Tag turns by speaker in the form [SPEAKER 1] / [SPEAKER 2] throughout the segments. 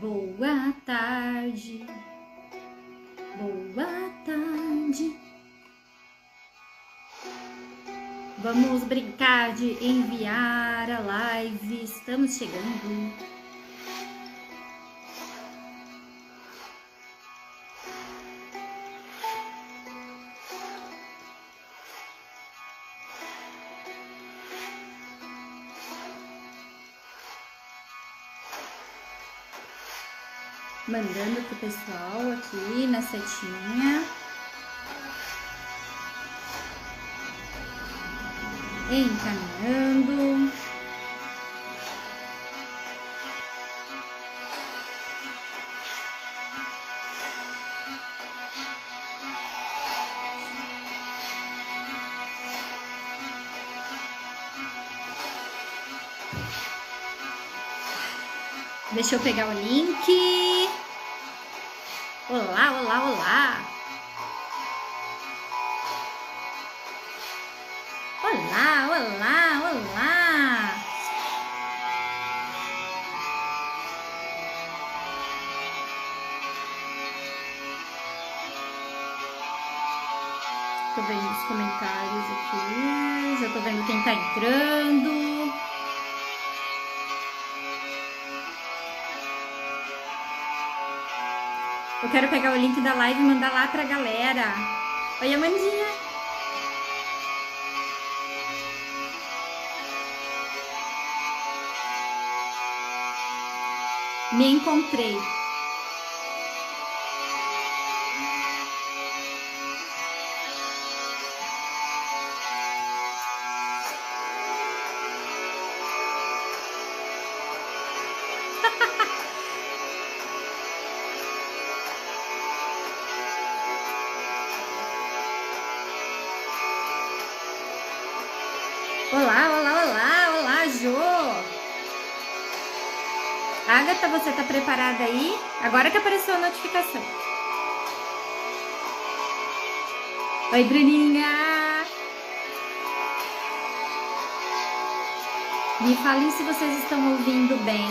[SPEAKER 1] Boa tarde. Boa tarde. Vamos brincar de enviar a live. Estamos chegando. Mandando pro pessoal aqui na setinha. Encaminhando. Deixa eu pegar o link. Olá, olá, olá. Olá, olá, olá. Tô vendo os comentários aqui. Já tô vendo quem tá entrando. Eu quero pegar o link da live e mandar lá pra galera. Oi, Amandinha. Me encontrei. Olá, olá, olá, olá, Jô. Agatha, você tá preparada aí? Agora que apareceu a notificação. Oi, Bruninha. Me falem se vocês estão ouvindo bem.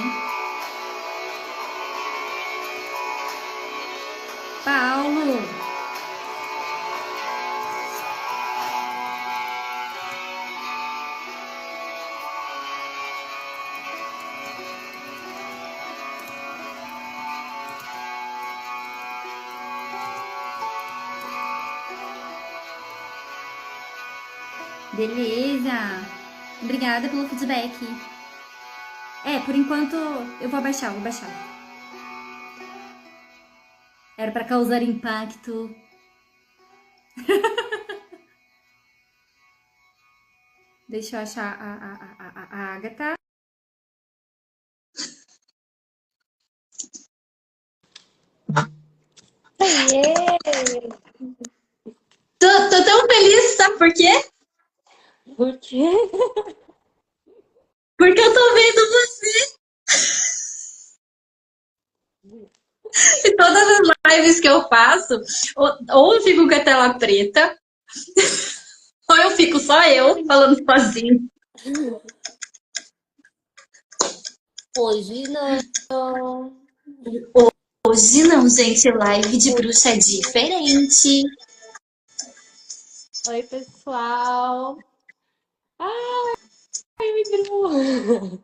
[SPEAKER 1] Paulo. Beleza. Obrigada pelo feedback. Por enquanto eu vou abaixar, Era para causar impacto. Deixa eu achar a Agatha.
[SPEAKER 2] Tô tão feliz, sabe por quê?
[SPEAKER 3] Por quê?
[SPEAKER 2] Porque eu tô vendo você. E todas as lives que eu faço, ou eu fico com a tela preta, ou eu fico só eu falando sozinho.
[SPEAKER 3] Hoje não.
[SPEAKER 2] Hoje não, gente, live de bruxa é diferente.
[SPEAKER 3] Oi, pessoal. Ai, Bru.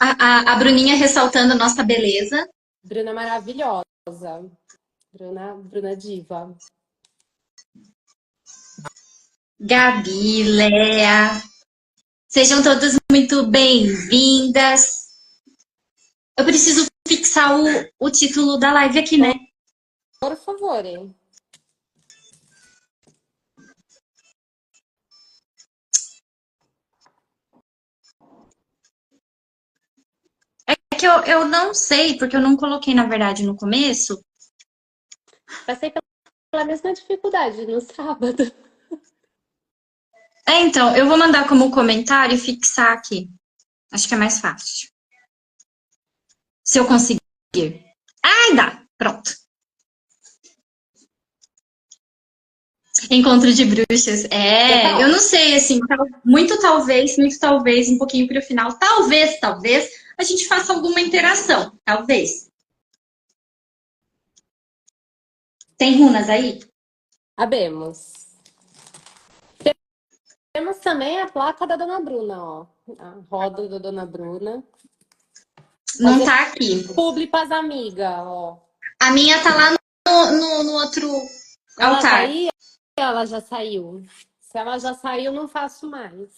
[SPEAKER 2] A Bruninha ressaltando a nossa beleza.
[SPEAKER 3] Bruna maravilhosa. Bruna diva.
[SPEAKER 2] Gabi, Léa. Sejam todas muito bem-vindas. Eu preciso fixar o título da live aqui, né?
[SPEAKER 3] Por favor, hein?
[SPEAKER 2] É que eu não sei, porque eu não coloquei, na verdade, no começo.
[SPEAKER 3] Passei pela mesma dificuldade no sábado.
[SPEAKER 2] Então, eu vou mandar como comentário e fixar aqui. Acho que é mais fácil. Se eu conseguir. Ai, dá. Pronto. Encontro de bruxas. Eu não sei, assim, muito talvez, um pouquinho pro final. Talvez, a gente faça alguma interação, talvez. Tem runas aí?
[SPEAKER 3] Sabemos. Temos também a placa da Dona Bruna, ó. A roda da Dona Bruna.
[SPEAKER 2] Não
[SPEAKER 3] Fazer
[SPEAKER 2] tá aqui.
[SPEAKER 3] publi pras amigas, ó.
[SPEAKER 2] A minha tá lá no outro
[SPEAKER 3] Ela tá
[SPEAKER 2] altar.
[SPEAKER 3] aí? Ela já saiu. Se ela já saiu, não faço mais.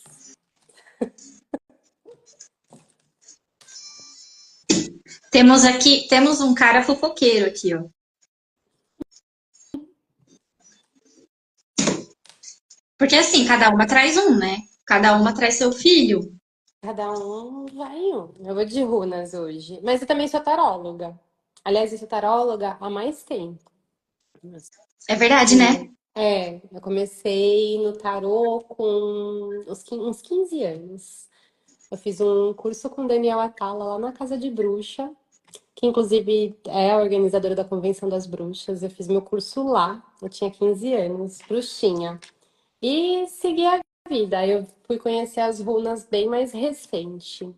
[SPEAKER 2] Temos um cara fofoqueiro aqui, ó. Porque assim, cada uma traz um, né? Cada uma traz seu filho.
[SPEAKER 3] Cada um vai em um. Eu vou de runas hoje. Mas eu também sou taróloga. Aliás, eu sou taróloga há mais tempo.
[SPEAKER 2] É verdade, né?
[SPEAKER 3] Eu comecei no tarô com uns 15 anos. Eu fiz um curso com Daniel Atala lá na Casa de Bruxa, que inclusive é a organizadora da Convenção das Bruxas. Eu fiz meu curso lá, eu tinha 15 anos, bruxinha. E segui a vida. Eu fui conhecer as runas bem mais recente.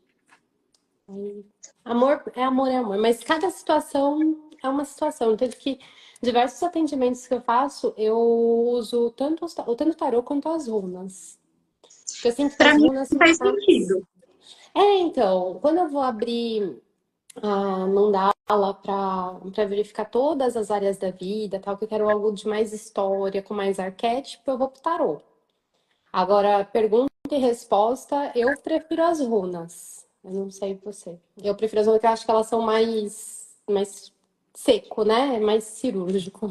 [SPEAKER 3] Amor é amor, é amor. Mas cada situação é uma situação. Tanto que diversos atendimentos que eu faço, eu uso tanto o tarô quanto as runas. Porque eu sinto que
[SPEAKER 2] Pra
[SPEAKER 3] as
[SPEAKER 2] mim
[SPEAKER 3] runas
[SPEAKER 2] não
[SPEAKER 3] são
[SPEAKER 2] faz
[SPEAKER 3] mais.
[SPEAKER 2] sentido.
[SPEAKER 3] Então, quando eu vou abrir a mandala para verificar todas as áreas da vida, tal, que eu quero algo de mais história, com mais arquétipo, eu vou pro tarô. Agora, pergunta e resposta, eu prefiro as runas. Eu não sei você. Eu prefiro as runas, porque eu acho que elas são mais seco, né? Mais cirúrgico.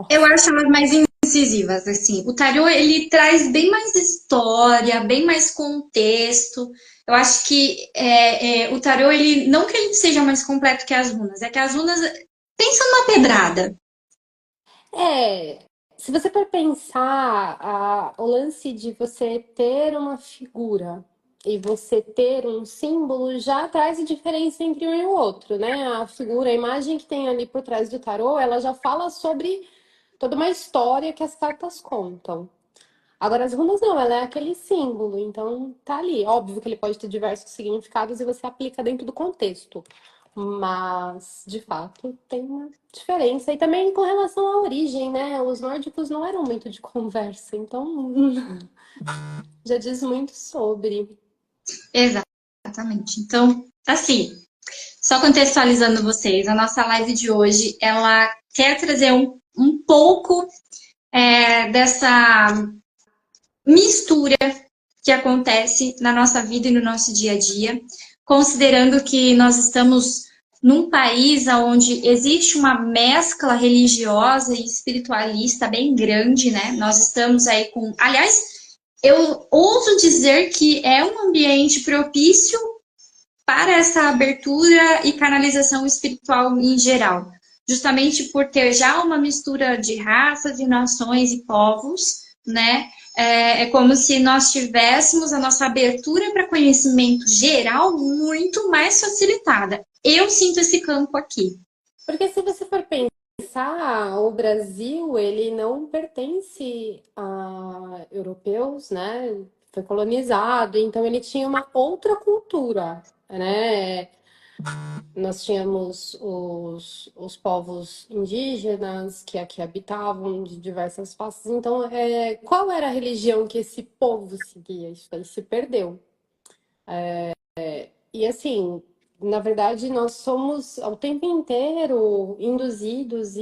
[SPEAKER 2] Eu acho elas mais incisivas, assim. O tarô, ele traz bem mais história, bem mais contexto. Eu acho que o tarô, ele não que ele seja mais completo que as runas, é que as runas pensa numa pedrada.
[SPEAKER 3] É, se você for pensar, o lance de você ter uma figura e você ter um símbolo já traz a diferença entre um e o outro, né? A figura, a imagem que tem ali por trás do tarô, ela já fala sobre toda uma história que as cartas contam. Agora, as runas não, ela é aquele símbolo, então tá ali. Óbvio que ele pode ter diversos significados e você aplica dentro do contexto. Mas, de fato, tem uma diferença. E também com relação à origem, né? Os nórdicos não eram muito de conversa, então já diz muito sobre.
[SPEAKER 2] Exatamente. Então, assim, só contextualizando vocês, a nossa live de hoje, ela quer trazer um pouco dessa mistura que acontece na nossa vida e no nosso dia a dia, considerando que nós estamos num país onde existe uma mescla religiosa e espiritualista bem grande, né? Nós estamos aí com. Aliás, eu ouso dizer que é um ambiente propício para essa abertura e canalização espiritual em geral, justamente por ter já uma mistura de raças e nações e povos, né? É como se nós tivéssemos a nossa abertura para conhecimento geral muito mais facilitada. Eu sinto esse campo aqui.
[SPEAKER 3] Porque se você for pensar, o Brasil, ele não pertence a europeus, né? Foi colonizado, então ele tinha uma outra cultura, né? Nós tínhamos os povos indígenas que aqui habitavam de diversas faces. Então, qual era a religião que esse povo seguia? Isso aí se perdeu. E assim, na verdade, nós somos ao tempo inteiro induzidos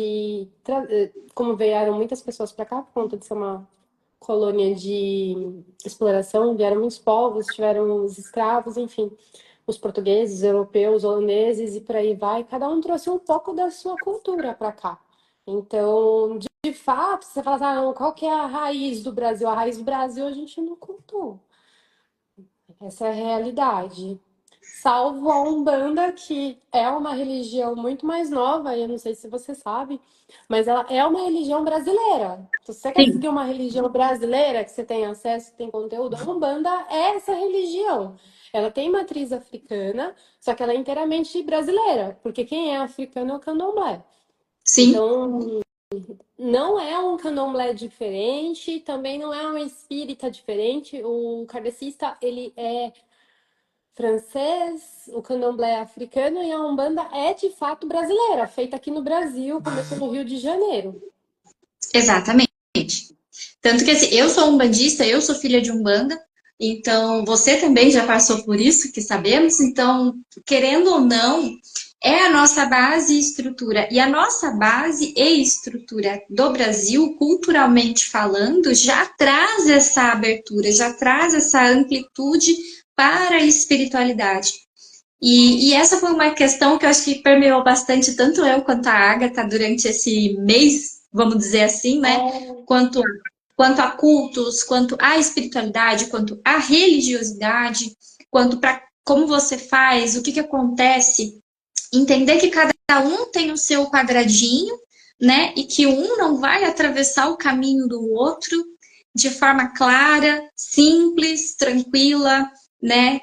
[SPEAKER 3] como vieram muitas pessoas para cá por conta de ser uma colônia de exploração, vieram muitos povos, tiveram os escravos, enfim, os portugueses, os europeus, holandeses e por aí vai. Cada um trouxe um pouco da sua cultura para cá. Então, de fato, você fala, ah, não, qual que é a raiz do Brasil? A raiz do Brasil a gente não contou. Essa é a realidade. Salvo a Umbanda, que é uma religião muito mais nova, e eu não sei se você sabe, mas ela é uma religião brasileira. Se você quer
[SPEAKER 2] Sim,
[SPEAKER 3] seguir uma religião brasileira, que você tem acesso, tem conteúdo, a Umbanda é essa religião. Ela tem matriz africana, só que ela é inteiramente brasileira, porque quem é africano é o candomblé.
[SPEAKER 2] sim.
[SPEAKER 3] Então, não é um candomblé diferente, também não é um espírita diferente. O kardecista, ele é francês, o candomblé é africano e a Umbanda é de fato brasileira, feita aqui no Brasil, começou no Rio de Janeiro.
[SPEAKER 2] Exatamente. Tanto que assim, eu sou umbandista, eu sou filha de Umbanda, então você também já passou por isso, que sabemos. Então, querendo ou não, é a nossa base e estrutura. E a nossa base e estrutura do Brasil, culturalmente falando, já traz essa abertura, já traz essa amplitude para a espiritualidade. E essa foi uma questão que eu acho que permeou bastante tanto eu quanto a Agatha durante esse mês, vamos dizer assim, né?
[SPEAKER 3] É,
[SPEAKER 2] Quanto, quanto a cultos, quanto à espiritualidade, quanto à religiosidade, quanto para como você faz, o que acontece, entender que cada um tem o seu quadradinho, né? E que um não vai atravessar o caminho do outro de forma clara, simples, tranquila, né?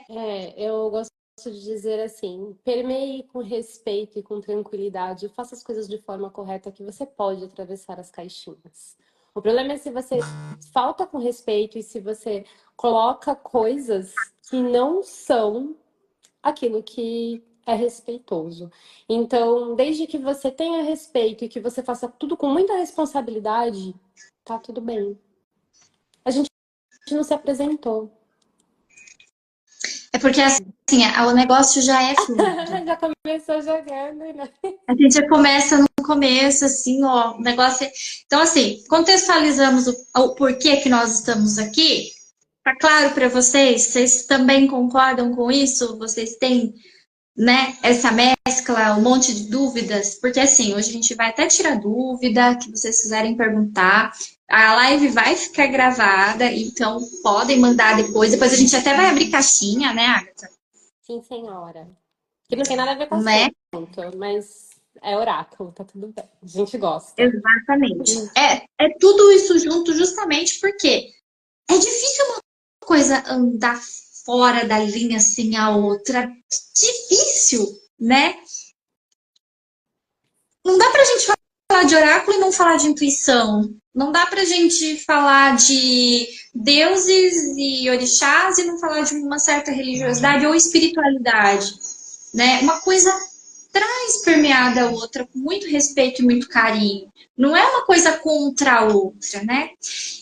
[SPEAKER 3] eu gosto de dizer assim, permeie com respeito e com tranquilidade, faça as coisas de forma correta que você pode atravessar as caixinhas. O problema é se você falta com respeito e se você coloca coisas que não são aquilo que é respeitoso. Então, desde que você tenha respeito e que você faça tudo com muita responsabilidade, tá tudo bem. A gente não se apresentou.
[SPEAKER 2] É porque assim, o negócio já é fluido.
[SPEAKER 3] Já começou jogando, né?
[SPEAKER 2] A gente já começa no começo, assim, ó, o negócio é... Então, assim, contextualizamos o porquê que nós estamos aqui. Tá claro para vocês? Vocês também concordam com isso? Vocês têm, né, essa mescla, um monte de dúvidas? Porque, assim, hoje a gente vai até tirar dúvida, que vocês quiserem perguntar. A live vai ficar gravada, então podem mandar depois. Depois a gente até vai abrir caixinha, né, Agatha?
[SPEAKER 3] Sim, senhora. Que não tem nada a ver com
[SPEAKER 2] Né?
[SPEAKER 3] assunto, mas é oráculo, tá tudo bem. A gente gosta.
[SPEAKER 2] Exatamente. É tudo isso junto justamente porque é difícil uma coisa andar fora da linha sem a outra. Difícil, né? Não dá pra gente falar de oráculo e não falar de intuição. Não dá pra gente falar de deuses e orixás e não falar de uma certa religiosidade ou espiritualidade, né? Uma coisa traz permeada a outra com muito respeito e muito carinho. Não é uma coisa contra a outra, né?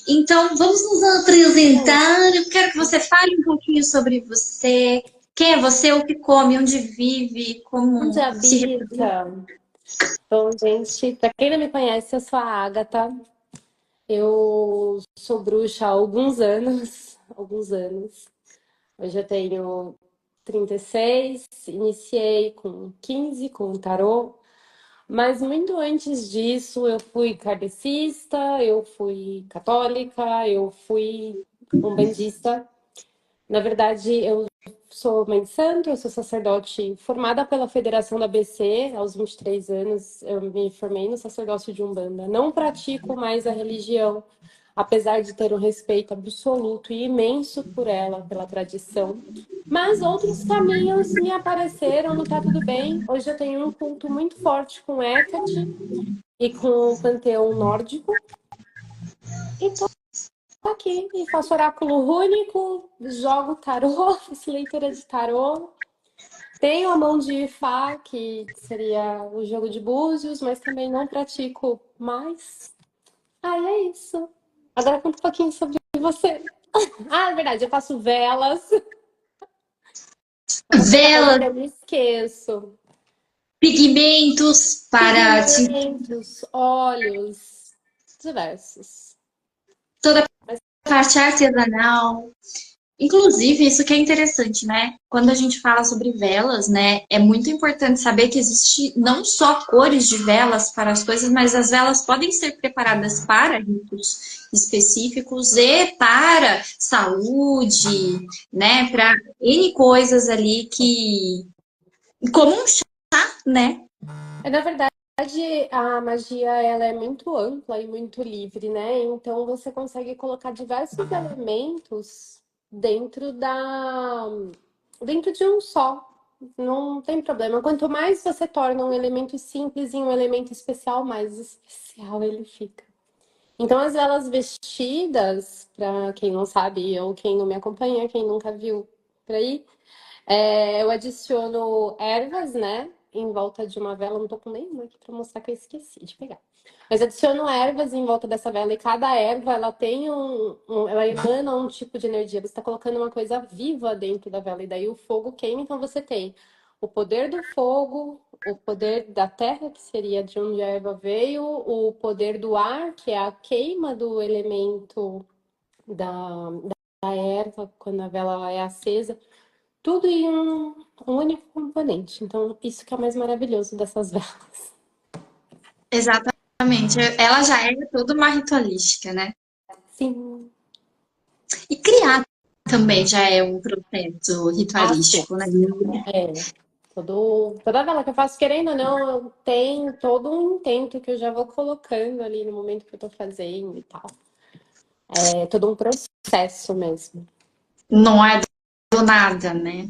[SPEAKER 2] Então, vamos nos apresentar. Eu quero que você fale um pouquinho sobre você. Quem é você, o que come, onde vive,
[SPEAKER 3] Onde
[SPEAKER 2] como se reproduz.
[SPEAKER 3] habita? Bom, gente, pra quem não me conhece, eu sou a Ágata. Eu sou bruxa há alguns anos. Alguns anos. Hoje eu tenho 36, iniciei com 15 com o tarô. Mas muito antes disso, eu fui kardecista, eu fui católica, eu fui umbandista. Na verdade, eu sou mãe de santo, eu sou sacerdote formada pela Federação da ABC. Aos 23 anos, eu me formei no sacerdócio de Umbanda. Não pratico mais a religião, apesar de ter um respeito absoluto e imenso por ela, pela tradição. Mas outros caminhos me apareceram no Tá Tudo Bem. Hoje eu tenho um culto muito forte com Hecate e com o panteão nórdico. E tô aqui e faço oráculo rúnico, jogo tarô, faço leitura de tarô. Tenho a mão de Ifá, que seria o jogo de búzios, mas também não pratico mais. Ah, é isso. Agora conta um pouquinho sobre você. Ah, é verdade, eu faço velas. Uma coisa boa
[SPEAKER 2] Velas,
[SPEAKER 3] que eu me esqueço.
[SPEAKER 2] pigmentos para
[SPEAKER 3] Pigmentos, óleos, diversos.
[SPEAKER 2] toda
[SPEAKER 3] Mas
[SPEAKER 2] a parte artesanal. Inclusive, isso que é interessante, né? Quando a gente fala sobre velas, né? É muito importante saber que existe não só cores de velas para as coisas, mas as velas podem ser preparadas para ritos específicos e para saúde, né? Para N coisas ali que. Como um chá, né?
[SPEAKER 3] na verdade, a magia ela é muito ampla e muito livre, né? Então você consegue colocar diversos elementos dentro dentro de um só. Não tem problema. Quanto mais você torna um elemento simples em um elemento especial, mais especial ele fica. Então, as velas vestidas, para quem não sabe ou quem não me acompanha, quem nunca viu por aí, Eu adiciono ervas, né? Em volta de uma vela. Não tô com nenhuma aqui pra mostrar que eu esqueci de pegar. Mas adiciono ervas em volta dessa vela. E cada erva, ela tem ela emana um tipo de energia. Você está colocando uma coisa viva dentro da vela. E daí o fogo queima. Então você tem o poder do fogo, o poder da terra, que seria de onde a erva veio, o poder do ar, que é a queima do elemento da erva, quando a vela é acesa. Tudo em um único componente. Então, isso que é o mais maravilhoso dessas velas.
[SPEAKER 2] Exatamente. Ela já é toda uma ritualística, né?
[SPEAKER 3] Sim.
[SPEAKER 2] E criar também já é um processo
[SPEAKER 3] Assim,
[SPEAKER 2] ritualístico, né?
[SPEAKER 3] é. Toda vela que eu faço, querendo ou não, tem todo um intento que eu já vou colocando ali no momento que eu tô fazendo e tal. É todo um processo mesmo.
[SPEAKER 2] Não é do nada, né?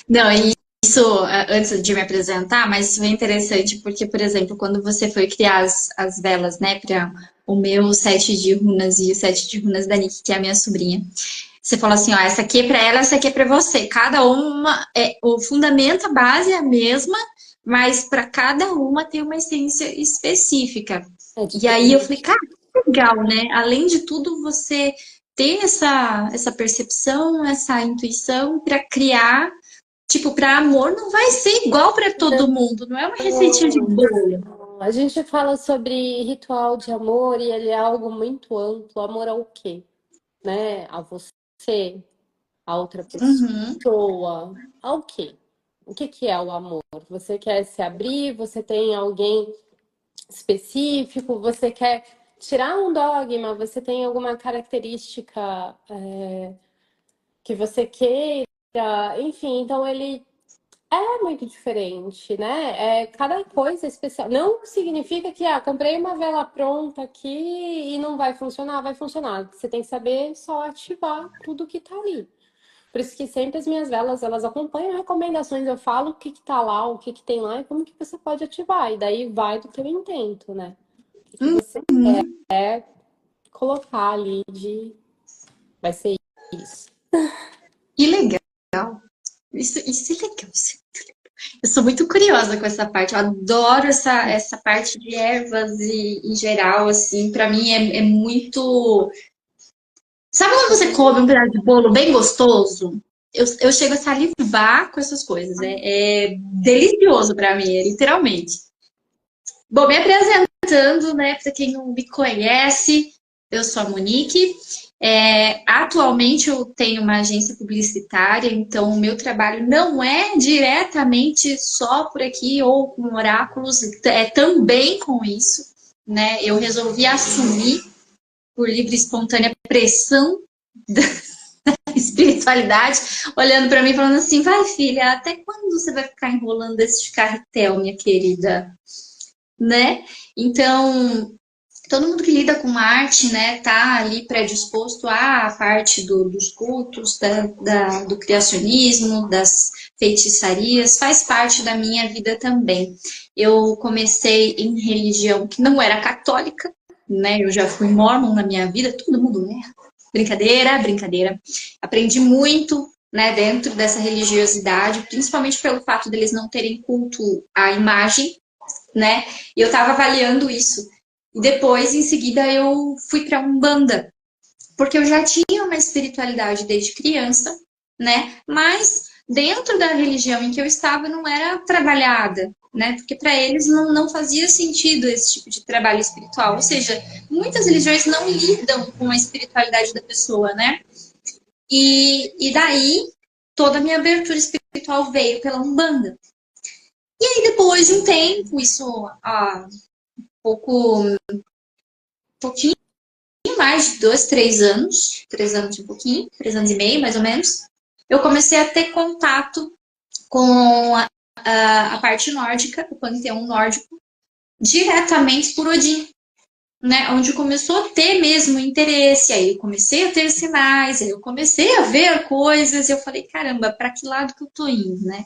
[SPEAKER 2] Não, e isso, antes de me apresentar, mas isso é interessante porque, por exemplo, quando você foi criar as velas, né, para o meu sete de runas e o sete de runas da Nick, que é a minha sobrinha, você falou assim, ó, essa aqui é para ela, essa aqui é para você. Cada uma, o fundamento, a base é a mesma, mas para cada uma tem uma essência específica.
[SPEAKER 3] É
[SPEAKER 2] E aí eu
[SPEAKER 3] diferente.
[SPEAKER 2] falei, cara, que legal, né? Além de tudo, você ter essa percepção, essa intuição para criar. Tipo, para amor não vai ser igual para todo mundo, não é uma receitinha de bolo.
[SPEAKER 3] A gente fala sobre ritual de amor e ele é algo muito amplo. Amor ao quê? Né? A você, a outra
[SPEAKER 2] Uhum.
[SPEAKER 3] pessoa, ao quê? O que que é o amor? Você quer se abrir? Você tem alguém específico? Você quer tirar um dogma? Você tem alguma característica que você queira? Enfim, então ele é muito diferente, né? Cada coisa é especial. Não significa que, comprei uma vela pronta aqui e não vai funcionar. Vai funcionar. Você tem que saber só ativar tudo que tá ali. Por isso que sempre as minhas velas, elas acompanham recomendações. Eu falo o que que tá lá, o que que tem lá e como que você pode ativar. E daí vai do teu intento, né? O que você quer colocar ali de... Vai ser isso.
[SPEAKER 2] Que legal. Isso é legal. Eu sou muito curiosa com essa parte. Eu adoro essa parte de ervas e, em geral, assim, para mim é muito. Sabe quando você come um pedaço de bolo bem gostoso? Eu chego a salivar com essas coisas. É delicioso para mim, literalmente. Bom, me apresentando, né, para quem não me conhece, eu sou a Monique. Atualmente eu tenho uma agência publicitária, então o meu trabalho não é diretamente só por aqui ou com oráculos, é também com isso, né? Eu resolvi assumir por livre e espontânea pressão da espiritualidade, olhando para mim e falando assim: vai, filha, até quando você vai ficar enrolando esse carretel, minha querida? Né? Então, todo mundo que lida com arte, né, tá ali predisposto à parte dos cultos, do criacionismo, das feitiçarias, faz parte da minha vida também. Eu comecei em religião que não era católica, né, eu já fui mórmon na minha vida, todo mundo é. Brincadeira, brincadeira. Aprendi muito, né, dentro dessa religiosidade, principalmente pelo fato deles não terem culto à imagem, né? E eu estava avaliando isso. E depois, em seguida, eu fui para Umbanda, porque eu já tinha uma espiritualidade desde criança, né? Mas dentro da religião em que eu estava não era trabalhada, né? Porque para eles não fazia sentido esse tipo de trabalho espiritual. Ou seja, muitas religiões não lidam com a espiritualidade da pessoa, né? E daí toda a minha abertura espiritual veio pela Umbanda. E aí, depois de um tempo, isso há pouquinho mais de 2, 3 anos, 3 anos e um pouquinho, 3 anos e meio, mais ou menos, eu comecei a ter contato com a parte nórdica, o panteão nórdico, diretamente por Odin, né? Onde começou a ter mesmo interesse, aí eu comecei a ter sinais, aí eu comecei a ver coisas, e eu falei, caramba, para que lado que eu tô indo, né?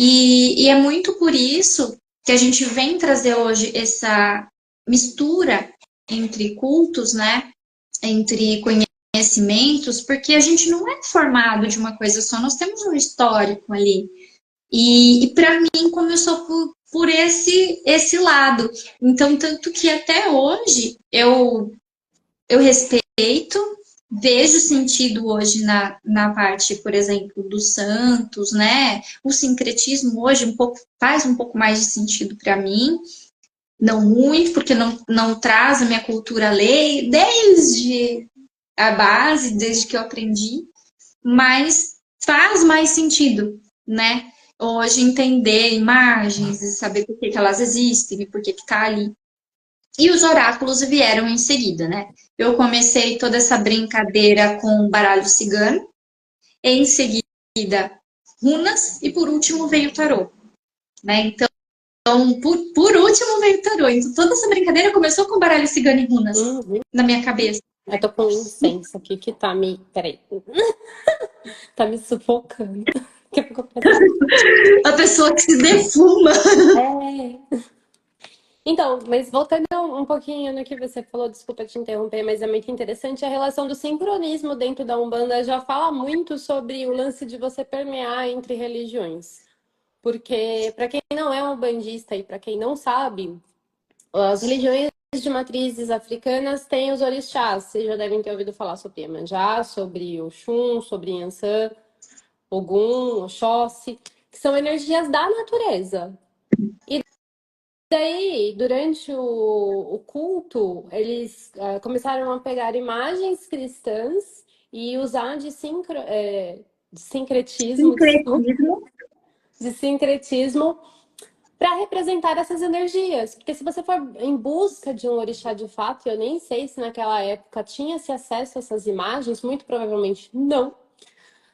[SPEAKER 2] E é muito por isso que a gente vem trazer hoje essa mistura entre cultos, né? Entre conhecimentos, porque a gente não é formado de uma coisa só, nós temos um histórico ali. E para mim começou por esse lado. Então, tanto que até hoje eu respeito, vejo sentido hoje na parte, por exemplo, dos santos, né? O sincretismo hoje faz um pouco mais de sentido para mim, não muito, porque não traz a minha cultura lei desde a base, desde que eu aprendi, mas faz mais sentido, né? Hoje entender imagens e saber por que elas existem e por que tá ali. E os oráculos vieram em seguida, né? Eu comecei toda essa brincadeira com baralho cigano, em seguida runas e por último veio o tarô, né? Então, por último veio o tarô. Então, toda essa brincadeira começou com baralho cigano e runas
[SPEAKER 3] Uhum.
[SPEAKER 2] na minha cabeça.
[SPEAKER 3] Eu tô com um incenso aqui que tá me. Peraí. Tá me sufocando. Daqui a pouco eu peço.
[SPEAKER 2] A pessoa que se defuma.
[SPEAKER 3] É. Então, mas voltando um pouquinho no que você falou, desculpa te interromper, mas é muito interessante a relação do sincronismo dentro da Umbanda já fala muito sobre o lance de você permear entre religiões. Porque, para quem não é um bandista e para quem não sabe, as religiões de matrizes africanas têm os orixás. Vocês já devem ter ouvido falar sobre Iemanjá, sobre Oxum, sobre Yansan, Ogum, Oxóssi, que são energias da natureza. E daí, durante o culto, eles começaram a pegar imagens cristãs e usar de sincretismo, desculpa,
[SPEAKER 2] Sincretismo.
[SPEAKER 3] de sincretismo para representar essas energias. Porque se você for em busca de um orixá de fato, eu nem sei se naquela época tinha-se acesso a essas imagens, muito provavelmente não.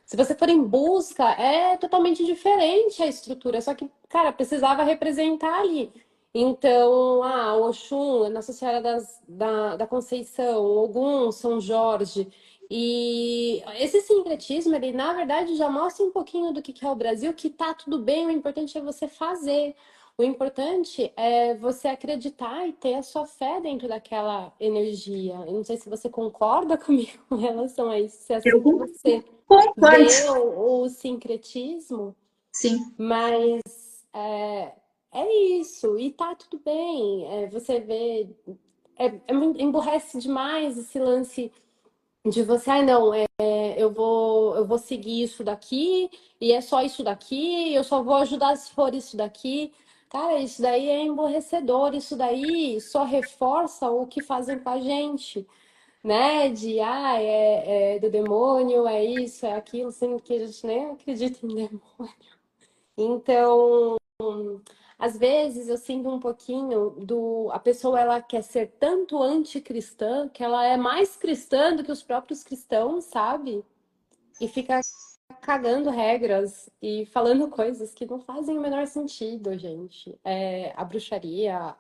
[SPEAKER 3] Se você for em busca, é totalmente diferente a estrutura, só que, cara, precisava representar ali. Então, Oxum, Nossa Senhora da Conceição, Ogum, São Jorge. E esse sincretismo, ele, na verdade, já mostra um pouquinho do que é o Brasil, que tá tudo bem, o importante é você fazer. O importante é você acreditar e ter a sua fé dentro daquela energia. Eu não sei se você concorda comigo em relação a isso, se é assim
[SPEAKER 2] Eu
[SPEAKER 3] que você
[SPEAKER 2] concordo.
[SPEAKER 3] vê o sincretismo,
[SPEAKER 2] Sim.
[SPEAKER 3] mas é isso, e tá tudo bem. Você vê, emburrece demais esse lance de você, não, eu vou seguir isso daqui, e é só isso daqui, eu só vou ajudar se for isso daqui. Cara, isso daí é emborrecedor, isso daí só reforça o que fazem com a gente, né? É do demônio, é isso, é aquilo, sendo que a gente nem acredita em demônio. Então, às vezes eu sinto um pouquinho a pessoa ela quer ser tanto anticristã que ela é mais cristã do que os próprios cristãos, sabe? E fica cagando regras e falando coisas que não fazem o menor sentido, gente. A bruxaria,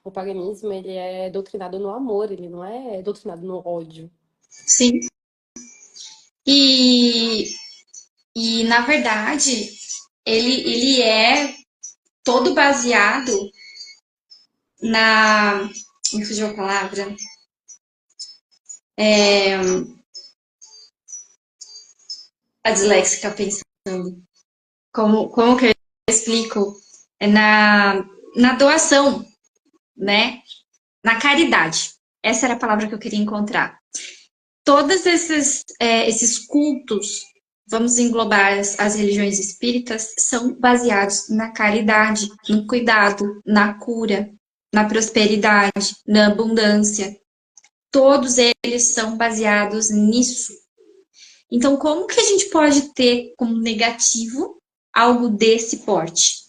[SPEAKER 3] o paganismo, ele é doutrinado no amor, ele não é doutrinado no ódio.
[SPEAKER 2] Sim. E, na verdade, ele é todo baseado na. Me fugiu a palavra. A disléxica pensando. Como que eu explico? É na doação, né? Na caridade. Essa era a palavra que eu queria encontrar. Todos esses cultos, vamos englobar as religiões espíritas, são baseados na caridade, no cuidado, na cura, na prosperidade, na abundância. Todos eles são baseados nisso. Então, como que a gente pode ter como negativo algo desse porte?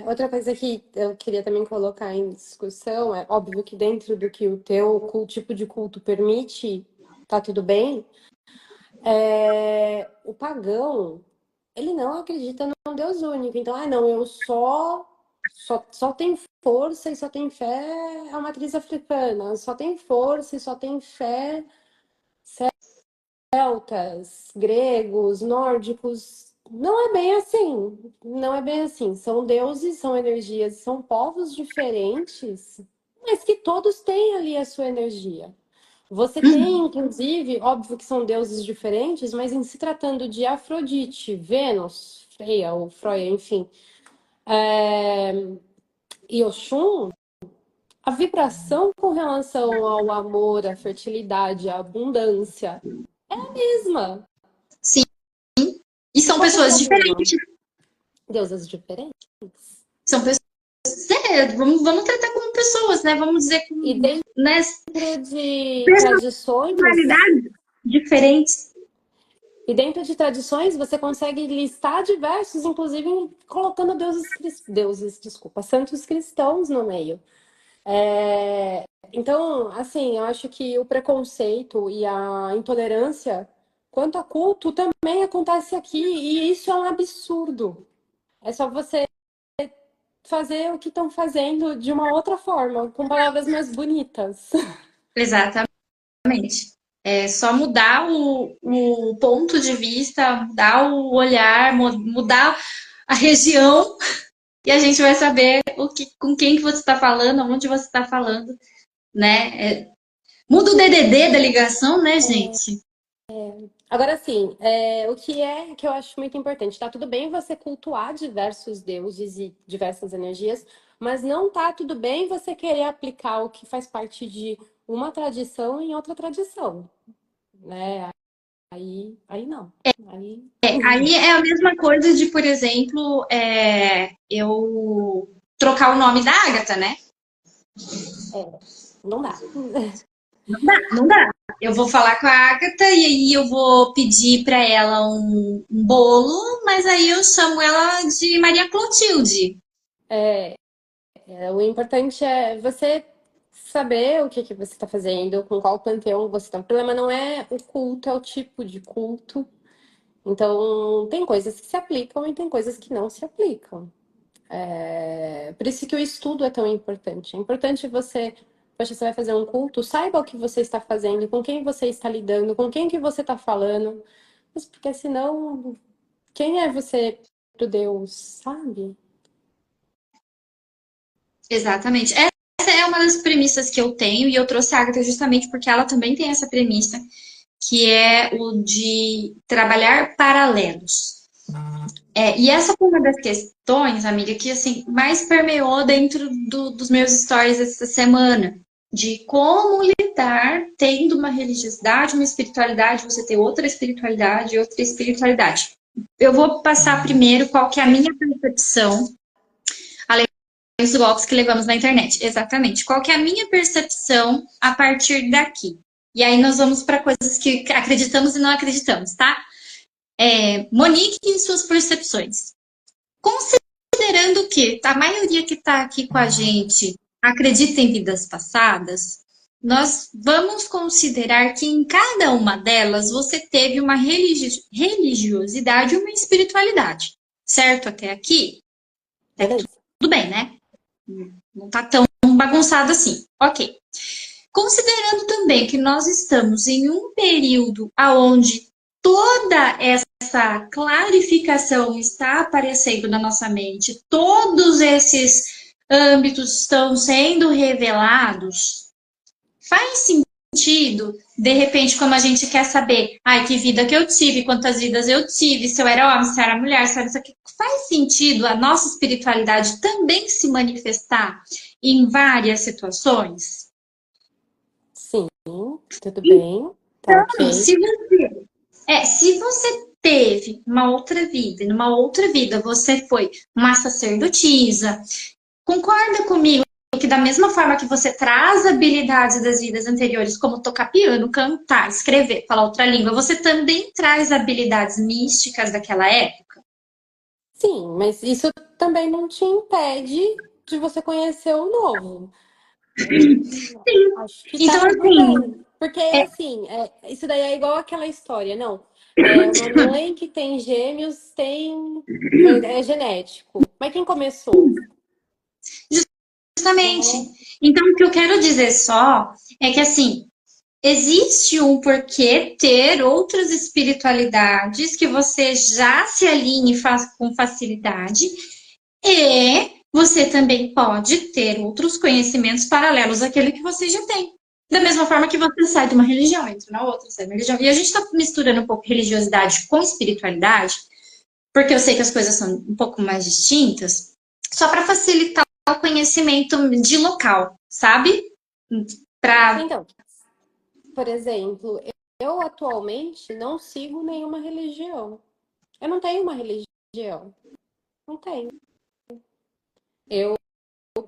[SPEAKER 3] Outra coisa que eu queria também colocar em discussão é óbvio que dentro do que o teu tipo de culto permite, tá tudo bem. O pagão, ele não acredita num Deus único. Então, não, eu só tem força e só tem fé a matriz africana, só tem força e só tem fé celtas, gregos, nórdicos. Não é bem assim. Não é bem assim. São deuses, são energias, são povos diferentes, mas que todos têm ali a sua energia. Você tem, inclusive, óbvio que são deuses diferentes, mas em se tratando de Afrodite, Vênus, Freia ou Freia, enfim, é, e Oxum, a vibração com relação ao amor, à fertilidade, à abundância é a mesma.
[SPEAKER 2] Sim. E são
[SPEAKER 3] Qual que é o
[SPEAKER 2] pessoas
[SPEAKER 3] problema?
[SPEAKER 2] diferentes.
[SPEAKER 3] Deusas diferentes.
[SPEAKER 2] São pessoas. Vamos tratar como pessoas, né? Vamos dizer
[SPEAKER 3] E
[SPEAKER 2] como,
[SPEAKER 3] dentro
[SPEAKER 2] né?
[SPEAKER 3] de tradições,
[SPEAKER 2] Personalidades diferentes.
[SPEAKER 3] e dentro de tradições, você consegue listar diversos, inclusive colocando desculpa, santos cristãos no meio. Então, assim, eu acho que o preconceito e a intolerância quanto a culto também acontece aqui, e isso é um absurdo. É só você fazer o que estão fazendo de uma outra forma, com palavras mais bonitas.
[SPEAKER 2] Exatamente. É só mudar o ponto de vista, mudar o olhar, mudar a região e a gente vai saber com quem que você está falando, onde você está falando, né? Muda o DDD da ligação, né, gente?
[SPEAKER 3] Agora, sim, o que é que eu acho muito importante? Tá tudo bem você cultuar diversos deuses e diversas energias, mas não tá tudo bem você querer aplicar o que faz parte de uma tradição em outra tradição, né? Aí não. Aí
[SPEAKER 2] Aí é a mesma coisa de, por exemplo, eu trocar o nome da Agatha, né?
[SPEAKER 3] não dá.
[SPEAKER 2] Não dá. Eu vou falar com a Agatha e aí eu vou pedir para ela um bolo, mas aí eu chamo ela de Maria Clotilde.
[SPEAKER 3] O importante é você saber o que que você está fazendo, com qual panteão você está. O problema não é o culto, é o tipo de culto. Então, tem coisas que se aplicam e tem coisas que não se aplicam. Por isso que o estudo é tão importante. É importante você, poxa, você vai fazer um culto, saiba o que você está fazendo, com quem você está lidando, com quem que você está falando. Mas porque senão, quem é você pro Deus, sabe?
[SPEAKER 2] Exatamente. Essa é uma das premissas que eu tenho e eu trouxe a Agatha justamente porque ela também tem essa premissa, que é o de trabalhar paralelos. E essa foi uma das questões, amiga, que assim mais permeou dentro dos meus stories essa semana, de como lidar tendo uma religiosidade, uma espiritualidade, você ter outra espiritualidade e outra espiritualidade. Eu vou passar primeiro qual que é a minha percepção, além dos golpes que levamos na internet. Exatamente. Qual que é a minha percepção a partir daqui? E aí nós vamos para coisas que acreditamos e não acreditamos, tá? Monique e suas percepções. Considerando que a maioria que está aqui com a gente acredita em vidas passadas, nós vamos considerar que em cada uma delas você teve uma religiosidade e uma espiritualidade. Certo até aqui?
[SPEAKER 3] Beleza.
[SPEAKER 2] Tudo bem, né? Não está tão bagunçado assim. Ok. Considerando também que nós estamos em um período onde toda essa clarificação está aparecendo na nossa mente, todos esses âmbitos estão sendo revelados, faz sentido, de repente, como a gente quer saber, ai, que vida que eu tive, quantas vidas eu tive, se eu era homem, se eu era mulher, se era isso aqui, faz sentido a nossa espiritualidade também se manifestar em várias situações?
[SPEAKER 3] Sim, tudo bem. Tá
[SPEAKER 2] Então,
[SPEAKER 3] ok.
[SPEAKER 2] se você teve uma outra vida, numa outra vida você foi uma sacerdotisa, concorda comigo que da mesma forma que você traz habilidades das vidas anteriores, como tocar piano, cantar, escrever, falar outra língua, você também traz habilidades místicas daquela época?
[SPEAKER 3] Sim, mas isso também não te impede de você conhecer o novo. Acho que tá
[SPEAKER 2] Então,
[SPEAKER 3] tudo
[SPEAKER 2] assim,
[SPEAKER 3] bem. Porque, assim, isso daí é igual aquela história, não. Uma mãe que tem gêmeos é genético. Mas quem começou?
[SPEAKER 2] justamente.
[SPEAKER 3] Né?
[SPEAKER 2] Então, o que eu quero dizer só é que, assim, existe um porquê ter outras espiritualidades que você já se alinhe com facilidade e você também pode ter outros conhecimentos paralelos àquele que você já tem. Da mesma forma que você sai de uma religião, entra na outra, sai de uma religião. E a gente está misturando um pouco religiosidade com espiritualidade, porque eu sei que as coisas são um pouco mais distintas, só para facilitar o conhecimento de local, sabe? Para
[SPEAKER 3] Então, por exemplo, eu atualmente não sigo nenhuma religião. Eu não tenho uma religião. Não tenho. Eu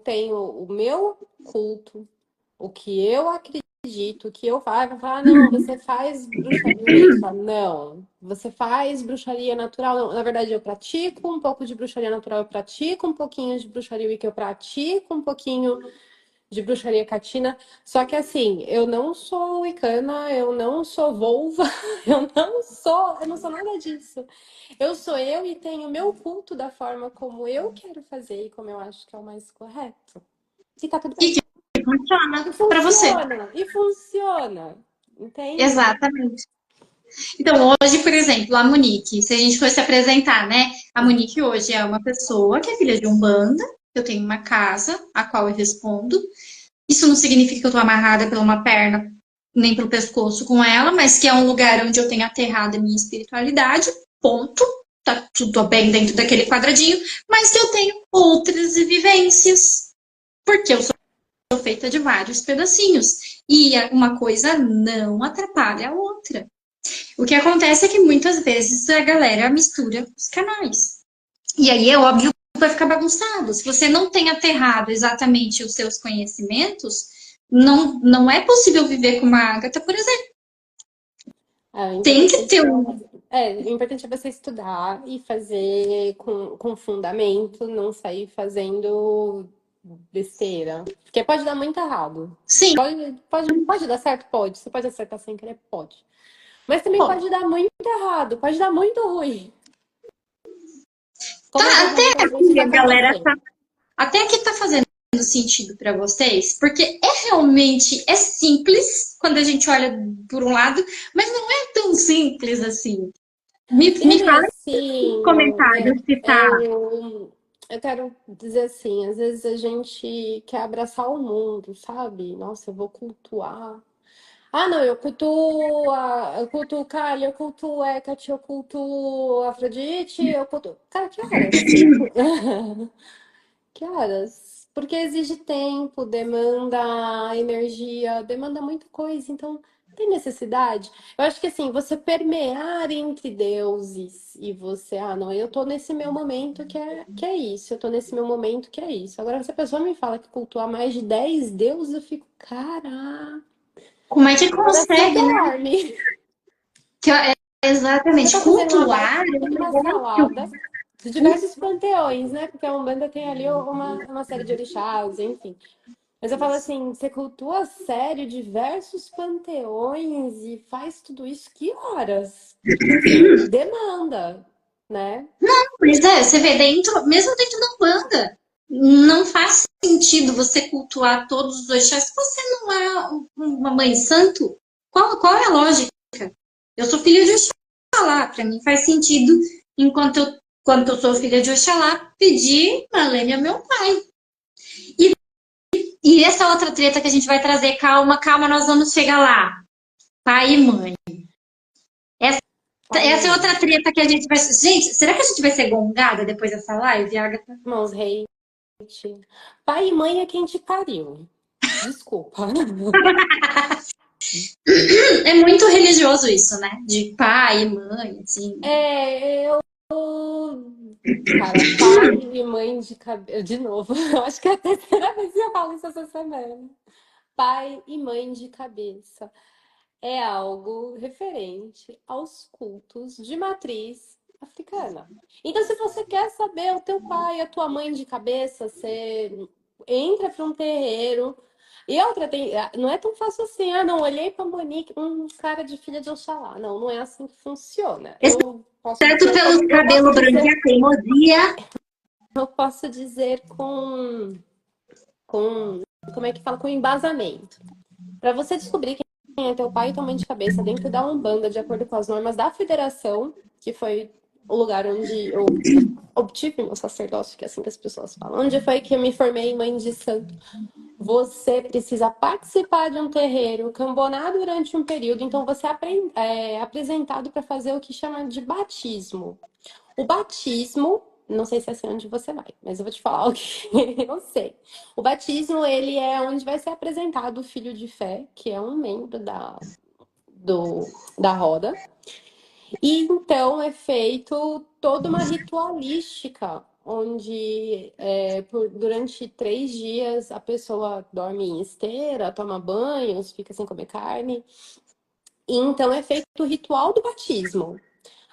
[SPEAKER 3] tenho o meu culto, o que eu acredito, o que eu faço. Não, você faz bruxaria isso. Não, você faz bruxaria natural. Não, na verdade, eu pratico um pouco de bruxaria natural, eu pratico um pouquinho de bruxaria wicca, eu pratico um pouquinho de bruxaria catina. Só que assim, eu não sou wicana, eu não sou volva, eu não sou nada disso. Eu sou eu e tenho meu culto da forma como eu quero fazer e como eu acho que é o mais correto. E tá tudo bem.
[SPEAKER 2] que funciona
[SPEAKER 3] E
[SPEAKER 2] para você.
[SPEAKER 3] funciona, e funciona. Entende?
[SPEAKER 2] Exatamente. Então, hoje, por exemplo, a Monique, se a gente fosse apresentar, né? A Monique hoje é uma pessoa que é filha de Umbanda, eu tenho uma casa a qual eu respondo. Isso não significa que eu tô amarrada pela uma perna nem pelo pescoço com ela, mas que é um lugar onde eu tenho aterrado a minha espiritualidade, ponto. Tá tudo bem dentro daquele quadradinho, mas que eu tenho outras vivências, porque eu sou feita de vários pedacinhos. E uma coisa não atrapalha a outra. O que acontece é que muitas vezes a galera mistura os canais. E aí é óbvio que vai ficar bagunçado. Se você não tem aterrado exatamente os seus conhecimentos, não é possível viver com uma Agatha, por exemplo.
[SPEAKER 3] É,
[SPEAKER 2] Tem que ter um.
[SPEAKER 3] o importante é você estudar e fazer com fundamento, não sair fazendo besteira. Porque pode dar muito errado.
[SPEAKER 2] Sim,
[SPEAKER 3] Pode dar certo? Pode. Você pode acertar sem querer? Pode. Mas também
[SPEAKER 2] pô,
[SPEAKER 3] pode dar muito errado, pode dar muito ruim.
[SPEAKER 2] tá,
[SPEAKER 3] Como já
[SPEAKER 2] até
[SPEAKER 3] muitas vezes
[SPEAKER 2] aqui a galera
[SPEAKER 3] aconteceu.
[SPEAKER 2] tá. Até aqui tá fazendo sentido para vocês, porque realmente é simples quando a gente olha por um lado, mas não é tão simples assim. Me
[SPEAKER 3] E
[SPEAKER 2] fala
[SPEAKER 3] assim,
[SPEAKER 2] nos comentários se tá.
[SPEAKER 3] eu quero dizer assim, às vezes a gente quer abraçar o mundo, sabe? Nossa, eu vou cultuar. Ah, não, eu cultuo Kali, eu cultuo Hecate, eu cultuo Afrodite, eu cultuo... Cara, que horas? Que horas? Porque exige tempo, demanda energia, demanda muita coisa, então tem necessidade. Eu acho que assim, você permear entre deuses e você, não, eu tô nesse meu momento que é isso, eu tô nesse meu momento que é isso. Agora, se a pessoa me fala que cultuar mais de 10 deuses, eu fico, caraca,
[SPEAKER 2] Como é que
[SPEAKER 3] coração
[SPEAKER 2] consegue, né?
[SPEAKER 3] dorme. Você
[SPEAKER 2] Exatamente.
[SPEAKER 3] tá fazendo uma
[SPEAKER 2] Cultuar
[SPEAKER 3] baita
[SPEAKER 2] é
[SPEAKER 3] de
[SPEAKER 2] um
[SPEAKER 3] uma
[SPEAKER 2] negócio.
[SPEAKER 3] salada de diversos panteões, né? Porque a Umbanda tem ali uma série de orixás, enfim. Mas eu falo assim, você cultua a sério diversos panteões e faz tudo isso, que horas? Porque assim, demanda, né?
[SPEAKER 2] Pois é, você vê dentro, mesmo dentro da Umbanda, não faz sentido você cultuar todos os orixás se você não é uma mãe santo. Qual é a lógica? Eu sou filha de Oxalá, para mim faz sentido, enquanto eu sou filha de Oxalá, pedir Malênia ao meu pai. E essa outra treta que a gente vai trazer, calma, calma, nós vamos chegar lá. Pai e mãe.
[SPEAKER 3] Pai e
[SPEAKER 2] Essa é
[SPEAKER 3] mãe,
[SPEAKER 2] outra treta que a gente vai. Gente, será que a gente vai ser gongada depois dessa live, Agatha?
[SPEAKER 3] irmãos, rei. Pai e mãe é quem te pariu. Desculpa.
[SPEAKER 2] É muito religioso isso, né? De pai e mãe, assim.
[SPEAKER 3] Eu Cara, pai e mãe de cabeça. De novo, eu acho que é a terceira vez que eu falo isso essa semana. Pai e mãe de cabeça é algo referente aos cultos de matriz africana. Então, se você quer saber o teu pai, a tua mãe de cabeça, você entra para um terreiro. E outra, não é tão fácil assim. Não, olhei para Monique, cara de filha de Oxalá. Não, não é assim que funciona.
[SPEAKER 2] Exceto pelos cabelos brancos e a teimosia.
[SPEAKER 3] Eu posso dizer como é que fala? Com embasamento. Para você descobrir quem é teu pai e tua mãe de cabeça dentro da Umbanda, de acordo com as normas da federação, que foi o lugar onde eu obtive meu sacerdócio, que é assim que as pessoas falam. Onde foi que eu me formei mãe de santo? você precisa participar de um terreiro, cambonar durante um período, então você é apresentado para fazer o que chama de batismo. O batismo, não sei se é assim onde você vai, mas eu vou te falar o que eu sei. O batismo, ele é onde vai ser apresentado o filho de fé, que é um membro da roda. E então é feito toda uma ritualística, onde durante 3 dias a pessoa dorme em esteira, toma banhos, fica sem comer carne. E então é feito o ritual do batismo.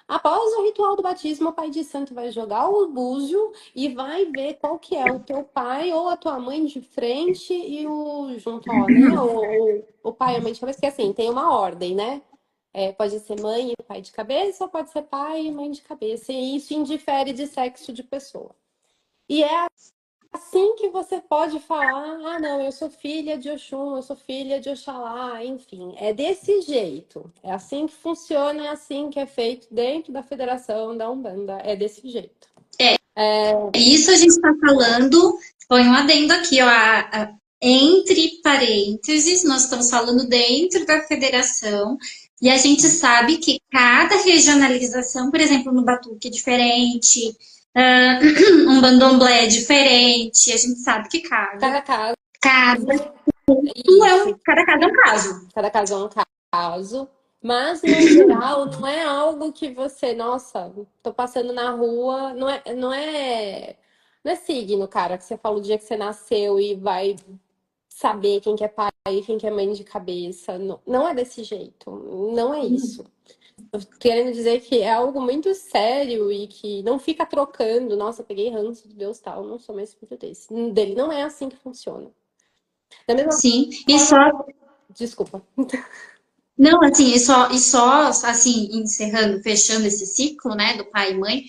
[SPEAKER 3] Após o ritual do batismo, o pai de santo vai jogar o búzio e vai ver qual que é o teu pai ou a tua mãe de frente e o junto, ó, né? O pai e a mãe de cabeça, porque assim, tem uma ordem, né? Pode ser mãe e pai de cabeça, ou pode ser pai e mãe de cabeça. E isso indifere de sexo de pessoa. E é assim que você pode falar, ah, não, eu sou filha de Oxum, eu sou filha de Oxalá, enfim, é desse jeito. É assim que funciona, é assim que é feito dentro da Federação da Umbanda, é desse jeito.
[SPEAKER 2] Isso a gente está falando, põe um adendo aqui, ó, entre parênteses, nós estamos falando dentro da federação, e a gente sabe que cada regionalização, por exemplo, no Batuque é diferente, um bandomblé é diferente, a gente sabe que
[SPEAKER 3] Cada caso,
[SPEAKER 2] cada,
[SPEAKER 3] isso,
[SPEAKER 2] cada caso é um caso.
[SPEAKER 3] cada caso é um caso, mas no geral não é algo que você, nossa, tô passando na rua, não é signo, cara, que você fala o dia que você nasceu e vai saber quem que é pai e quem que é mãe de cabeça. Não, não é desse jeito. Não é isso. Tô querendo dizer que é algo muito sério e que não fica trocando. Nossa, peguei ranço de Deus tal, não sou mais filho desse. Dele não é assim que funciona. Da mesma
[SPEAKER 2] Sim, e só
[SPEAKER 3] forma. Desculpa.
[SPEAKER 2] não, assim, assim, encerrando, fechando esse ciclo, né, do pai e mãe,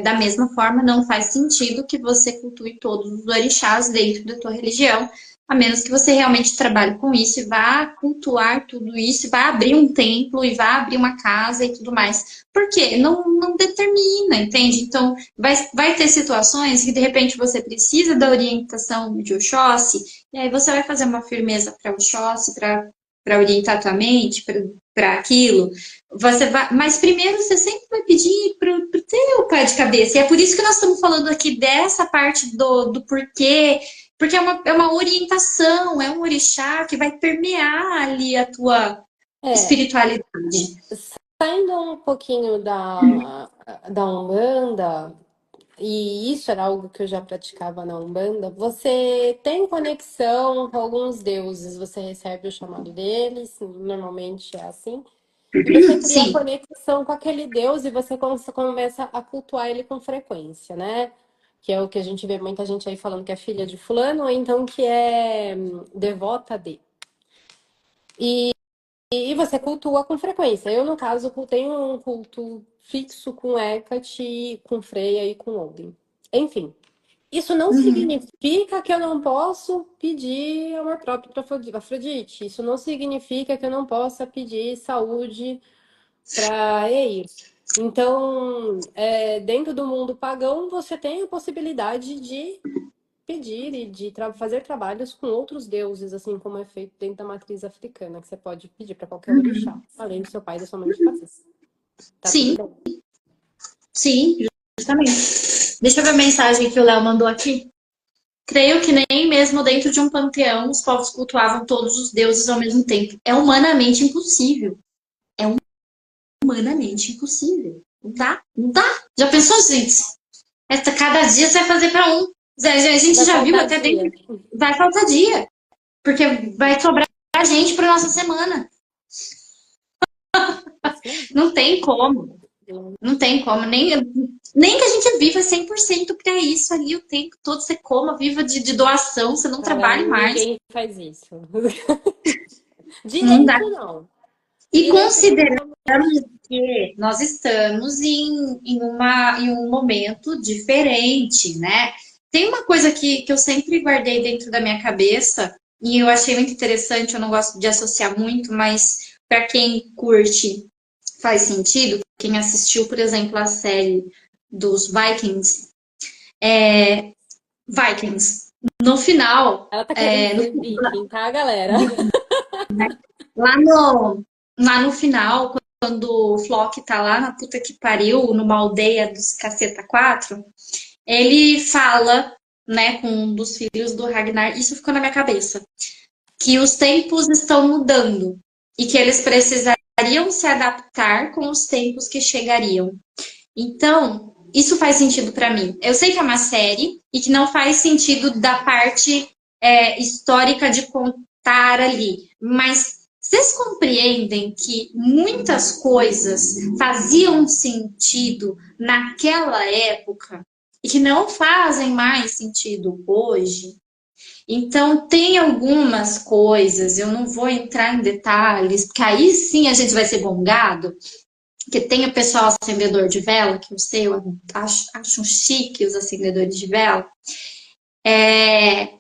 [SPEAKER 2] da mesma forma, não faz sentido que você cultue todos os orixás dentro da tua religião, a menos que você realmente trabalhe com isso e vá cultuar tudo isso, e vá abrir um templo e vá abrir uma casa e tudo mais. Por quê? Não determina, entende? Então, vai ter situações que, de repente, você precisa da orientação de Oxóssi, e aí você vai fazer uma firmeza para Oxóssi, para orientar a tua mente para aquilo, você vai, mas primeiro você sempre vai pedir para o teu pai de cabeça. E é por isso que nós estamos falando aqui dessa parte do porquê, porque é uma orientação, é um orixá que vai permear ali a tua
[SPEAKER 3] É,
[SPEAKER 2] espiritualidade.
[SPEAKER 3] saindo um pouquinho da Umbanda, e isso era algo que eu já praticava na Umbanda, você tem conexão com alguns deuses, você recebe o chamado deles, normalmente é assim, e você cria
[SPEAKER 2] Sim,
[SPEAKER 3] conexão com aquele deus e você começa a cultuar ele com frequência, né? Que é o que a gente vê muita gente aí falando que é filha de fulano, ou então que é devota de. E você cultua com frequência. Eu, no caso, tenho um culto fixo com Hecate, com Freia e com Odin. Enfim, isso não
[SPEAKER 2] uhum,
[SPEAKER 3] significa que eu não posso pedir amor próprio para Afrodite. Isso não significa que eu não possa pedir saúde para Eir. Então, dentro do mundo pagão, você tem a possibilidade de pedir e de fazer trabalhos com outros deuses, assim como é feito dentro da matriz africana, que você pode pedir para qualquer orixá, além do seu pai e da sua mãe de cabeça. Tá tudo
[SPEAKER 2] sim,
[SPEAKER 3] bem.
[SPEAKER 2] sim, justamente. Deixa eu ver a mensagem que o Léo mandou aqui. Creio que nem mesmo dentro de um panteão os povos cultuavam todos os deuses ao mesmo tempo. É humanamente impossível. Humanamente impossível. Não dá? Não dá? Já pensou, gente? Cada dia você vai fazer para um. A gente
[SPEAKER 3] Vai
[SPEAKER 2] já viu
[SPEAKER 3] faltar
[SPEAKER 2] até dentro.
[SPEAKER 3] dia.
[SPEAKER 2] Vai faltar dia. Porque vai sobrar gente para nossa semana.
[SPEAKER 3] Isso mesmo.
[SPEAKER 2] Não tem como. Não tem como. Nem que a gente viva 100% para isso ali o tempo todo. Você coma, viva de doação, você não
[SPEAKER 3] Cara,
[SPEAKER 2] trabalhe mais.
[SPEAKER 3] ninguém faz isso.
[SPEAKER 2] Não dá.
[SPEAKER 3] Direito não.
[SPEAKER 2] E
[SPEAKER 3] Direito não
[SPEAKER 2] considerando
[SPEAKER 3] vamos.
[SPEAKER 2] que nós estamos em um momento diferente, né? Tem uma coisa que eu sempre guardei dentro da minha cabeça e eu achei muito interessante, eu não gosto de associar muito, mas para quem curte faz sentido. Quem assistiu, por exemplo, a série dos Vikings, no final,
[SPEAKER 3] Ela tá querendo
[SPEAKER 2] no
[SPEAKER 3] dizer viking, tá, galera?
[SPEAKER 2] Lá no final, quando o Flock tá lá na puta que pariu, numa aldeia dos caceta 4, ele fala, né, com um dos filhos do Ragnar, isso ficou na minha cabeça, que os tempos estão mudando e que eles precisariam se adaptar com os tempos que chegariam. Então, isso faz sentido pra mim. Eu sei que é uma série e que não faz sentido da parte histórica de contar ali, mas vocês compreendem que muitas coisas faziam sentido naquela época e que não fazem mais sentido hoje? Então, tem algumas coisas, eu não vou entrar em detalhes, porque aí sim a gente vai ser bongado, que tem o pessoal acendedor de vela, que eu sei, eu acho um chique os acendedores de vela, é,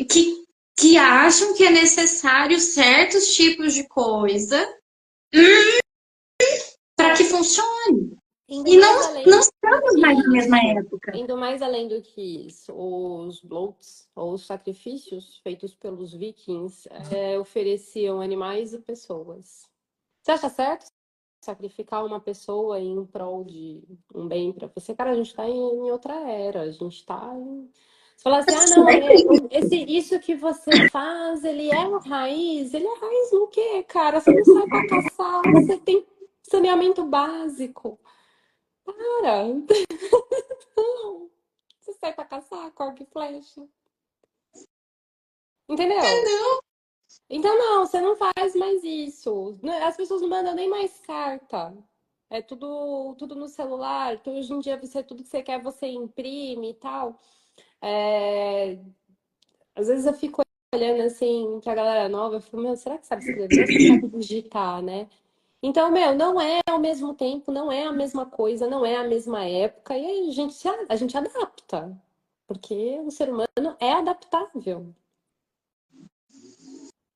[SPEAKER 2] que, que acham que é necessário certos tipos de coisa para que funcione.
[SPEAKER 3] Indo
[SPEAKER 2] E
[SPEAKER 3] mais
[SPEAKER 2] não
[SPEAKER 3] além do
[SPEAKER 2] estamos
[SPEAKER 3] que
[SPEAKER 2] mais na mesma
[SPEAKER 3] isso,
[SPEAKER 2] época.
[SPEAKER 3] indo mais além do que isso, os bloats, ou os sacrifícios feitos pelos vikings, ofereciam animais e pessoas. Você acha certo sacrificar uma pessoa em prol de um bem para você? Cara, a gente tá em outra era, a gente tá em... Você fala assim, ah, não, isso que você faz, ele é raiz no quê, cara? Você não sai para caçar, você tem saneamento básico. Cara, não. Você sai pra caçar com arco e flecha. Entendeu? Então, não, você não faz mais isso. As pessoas não mandam nem mais carta. É tudo no celular. Então, hoje em dia, tudo que você quer, você imprime e tal. É, às vezes eu fico olhando assim pra galera nova, eu fico, meu, será que sabe escrever? Você sabe digitar, né? Então, meu, não é ao mesmo tempo, não é a mesma coisa, não é a mesma época, e aí a gente adapta, porque o ser humano é adaptável,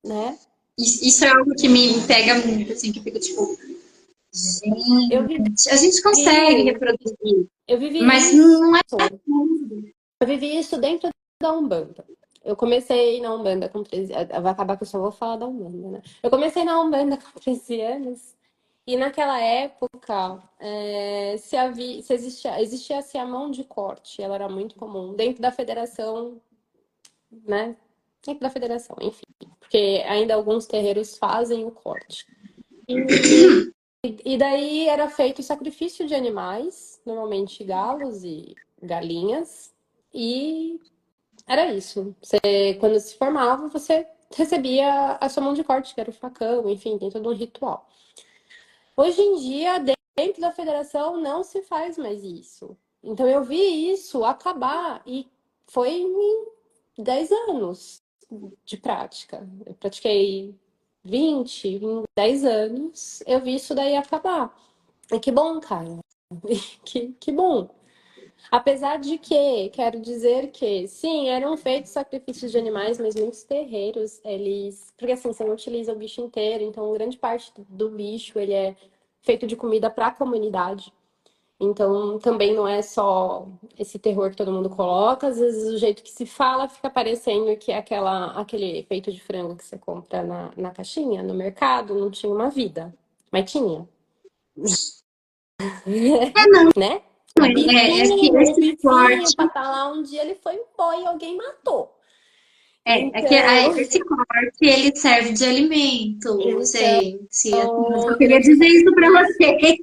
[SPEAKER 3] né?
[SPEAKER 2] Isso é algo que me pega muito, assim, que fica tipo,
[SPEAKER 3] Eu vivi,
[SPEAKER 2] gente, a gente consegue reproduzir,
[SPEAKER 3] eu vivi
[SPEAKER 2] mas
[SPEAKER 3] isso,
[SPEAKER 2] não é.
[SPEAKER 3] eu vivi isso dentro da Umbanda. Eu comecei na Umbanda com 13 anos, vai acabar que eu só vou falar da Umbanda, né? Eu comecei na Umbanda com 13 anos, e naquela época, existia assim, a mão de corte, ela era muito comum, dentro da federação, né? Dentro da federação, enfim. Porque ainda alguns terreiros fazem o corte. E daí era feito o sacrifício de animais, normalmente galos e galinhas, e era isso. Quando se formava, você recebia a sua mão de corte, que era o facão, enfim, tem todo um ritual. Hoje em dia, dentro da federação, não se faz mais isso. Então eu vi isso acabar e foi em 10 anos de prática. Eu pratiquei 20 em 10 anos, eu vi isso daí acabar. E que bom, cara. Que bom. Apesar de que, quero dizer que, sim, eram feitos sacrifícios de animais, mas muitos terreiros, eles... Porque assim, você não utiliza o bicho inteiro, então grande parte do bicho, ele é feito de comida para a comunidade. Então, também não é só esse terror que todo mundo coloca, às vezes o jeito que se fala fica parecendo que é aquele peito de frango que você compra na caixinha, no mercado, não tinha uma vida, mas tinha. Né?
[SPEAKER 2] É que
[SPEAKER 3] O
[SPEAKER 2] esse
[SPEAKER 3] bifinho,
[SPEAKER 2] corte
[SPEAKER 3] pra estar lá um dia, ele foi embora e alguém matou. Então,
[SPEAKER 2] esse corte, ele serve de alimento,
[SPEAKER 3] então,
[SPEAKER 2] gente. Eu só queria dizer isso para vocês.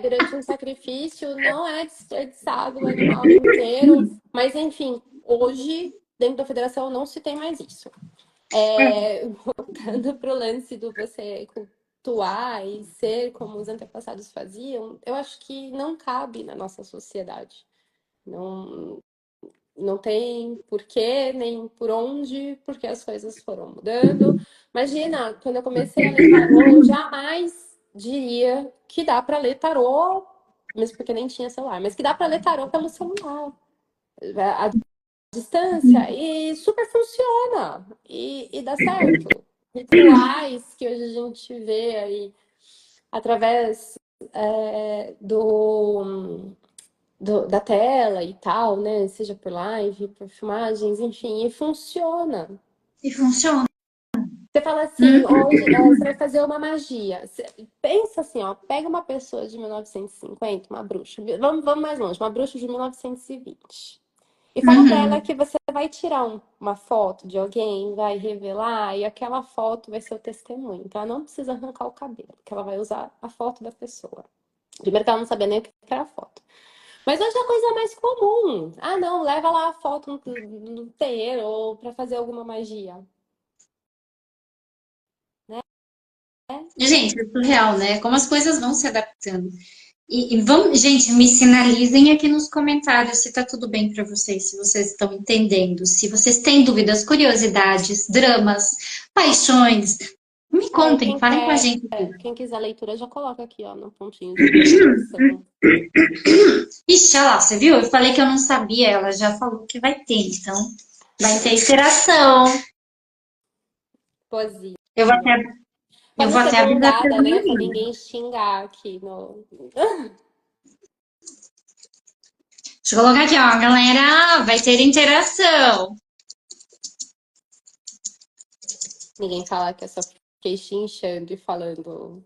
[SPEAKER 3] durante um sacrifício, não é desperdiçado o animal inteiro, mas enfim, hoje, dentro da federação, não se tem mais isso. Voltando para o lance do você cultuar e ser como os antepassados faziam, eu acho que não cabe na nossa sociedade. Não, não tem porquê, nem por onde, porque as coisas foram mudando. Imagina, quando eu comecei a ler tarô, eu jamais diria que dá para ler tarô, mesmo porque nem tinha celular, mas que dá para ler tarô pelo celular, à distância, e super funciona, e dá certo. Rituais que hoje a gente vê aí através do da tela e tal, né? Seja por live, por filmagens, enfim, e funciona.
[SPEAKER 2] E funciona.
[SPEAKER 3] Você fala assim,
[SPEAKER 2] Hum,
[SPEAKER 3] hoje você vai fazer uma magia. Pensa assim, ó, pega uma pessoa de 1950, uma bruxa, vamos mais longe, uma bruxa de 1920. E fala pra ela
[SPEAKER 2] uhum.
[SPEAKER 3] que você vai tirar uma foto de alguém, vai revelar, e aquela foto vai ser o testemunho. Então ela não precisa arrancar o cabelo, porque ela vai usar a foto da pessoa. Primeiro que ela não sabia nem o que era a foto. Mas hoje é a coisa mais comum. Ah, não, leva lá a foto no terreiro ou pra fazer alguma magia.
[SPEAKER 2] Gente, é surreal, né? Como as coisas vão se adaptando. E vamos, gente, me sinalizem aqui nos comentários se tá tudo bem para vocês, se vocês estão entendendo, se vocês têm dúvidas, curiosidades, dramas, paixões. Me
[SPEAKER 3] É,
[SPEAKER 2] contem, falem com a gente aqui.
[SPEAKER 3] quem quiser leitura já coloca aqui, ó, no pontinho de interrogação.
[SPEAKER 2] Ixi, olha lá, você viu? Eu falei que eu não sabia, ela já falou que vai ter, então vai ter interação.
[SPEAKER 3] Poesia.
[SPEAKER 2] Eu vou até, eu
[SPEAKER 3] Pode
[SPEAKER 2] vou
[SPEAKER 3] ser
[SPEAKER 2] até avisar para
[SPEAKER 3] bordada,
[SPEAKER 2] as
[SPEAKER 3] né? Pra
[SPEAKER 2] meninas.
[SPEAKER 3] ninguém xingar aqui no.
[SPEAKER 2] Deixa eu colocar aqui, ó, galera, vai ter interação.
[SPEAKER 3] Ninguém falar que eu só fiquei chinchando e falando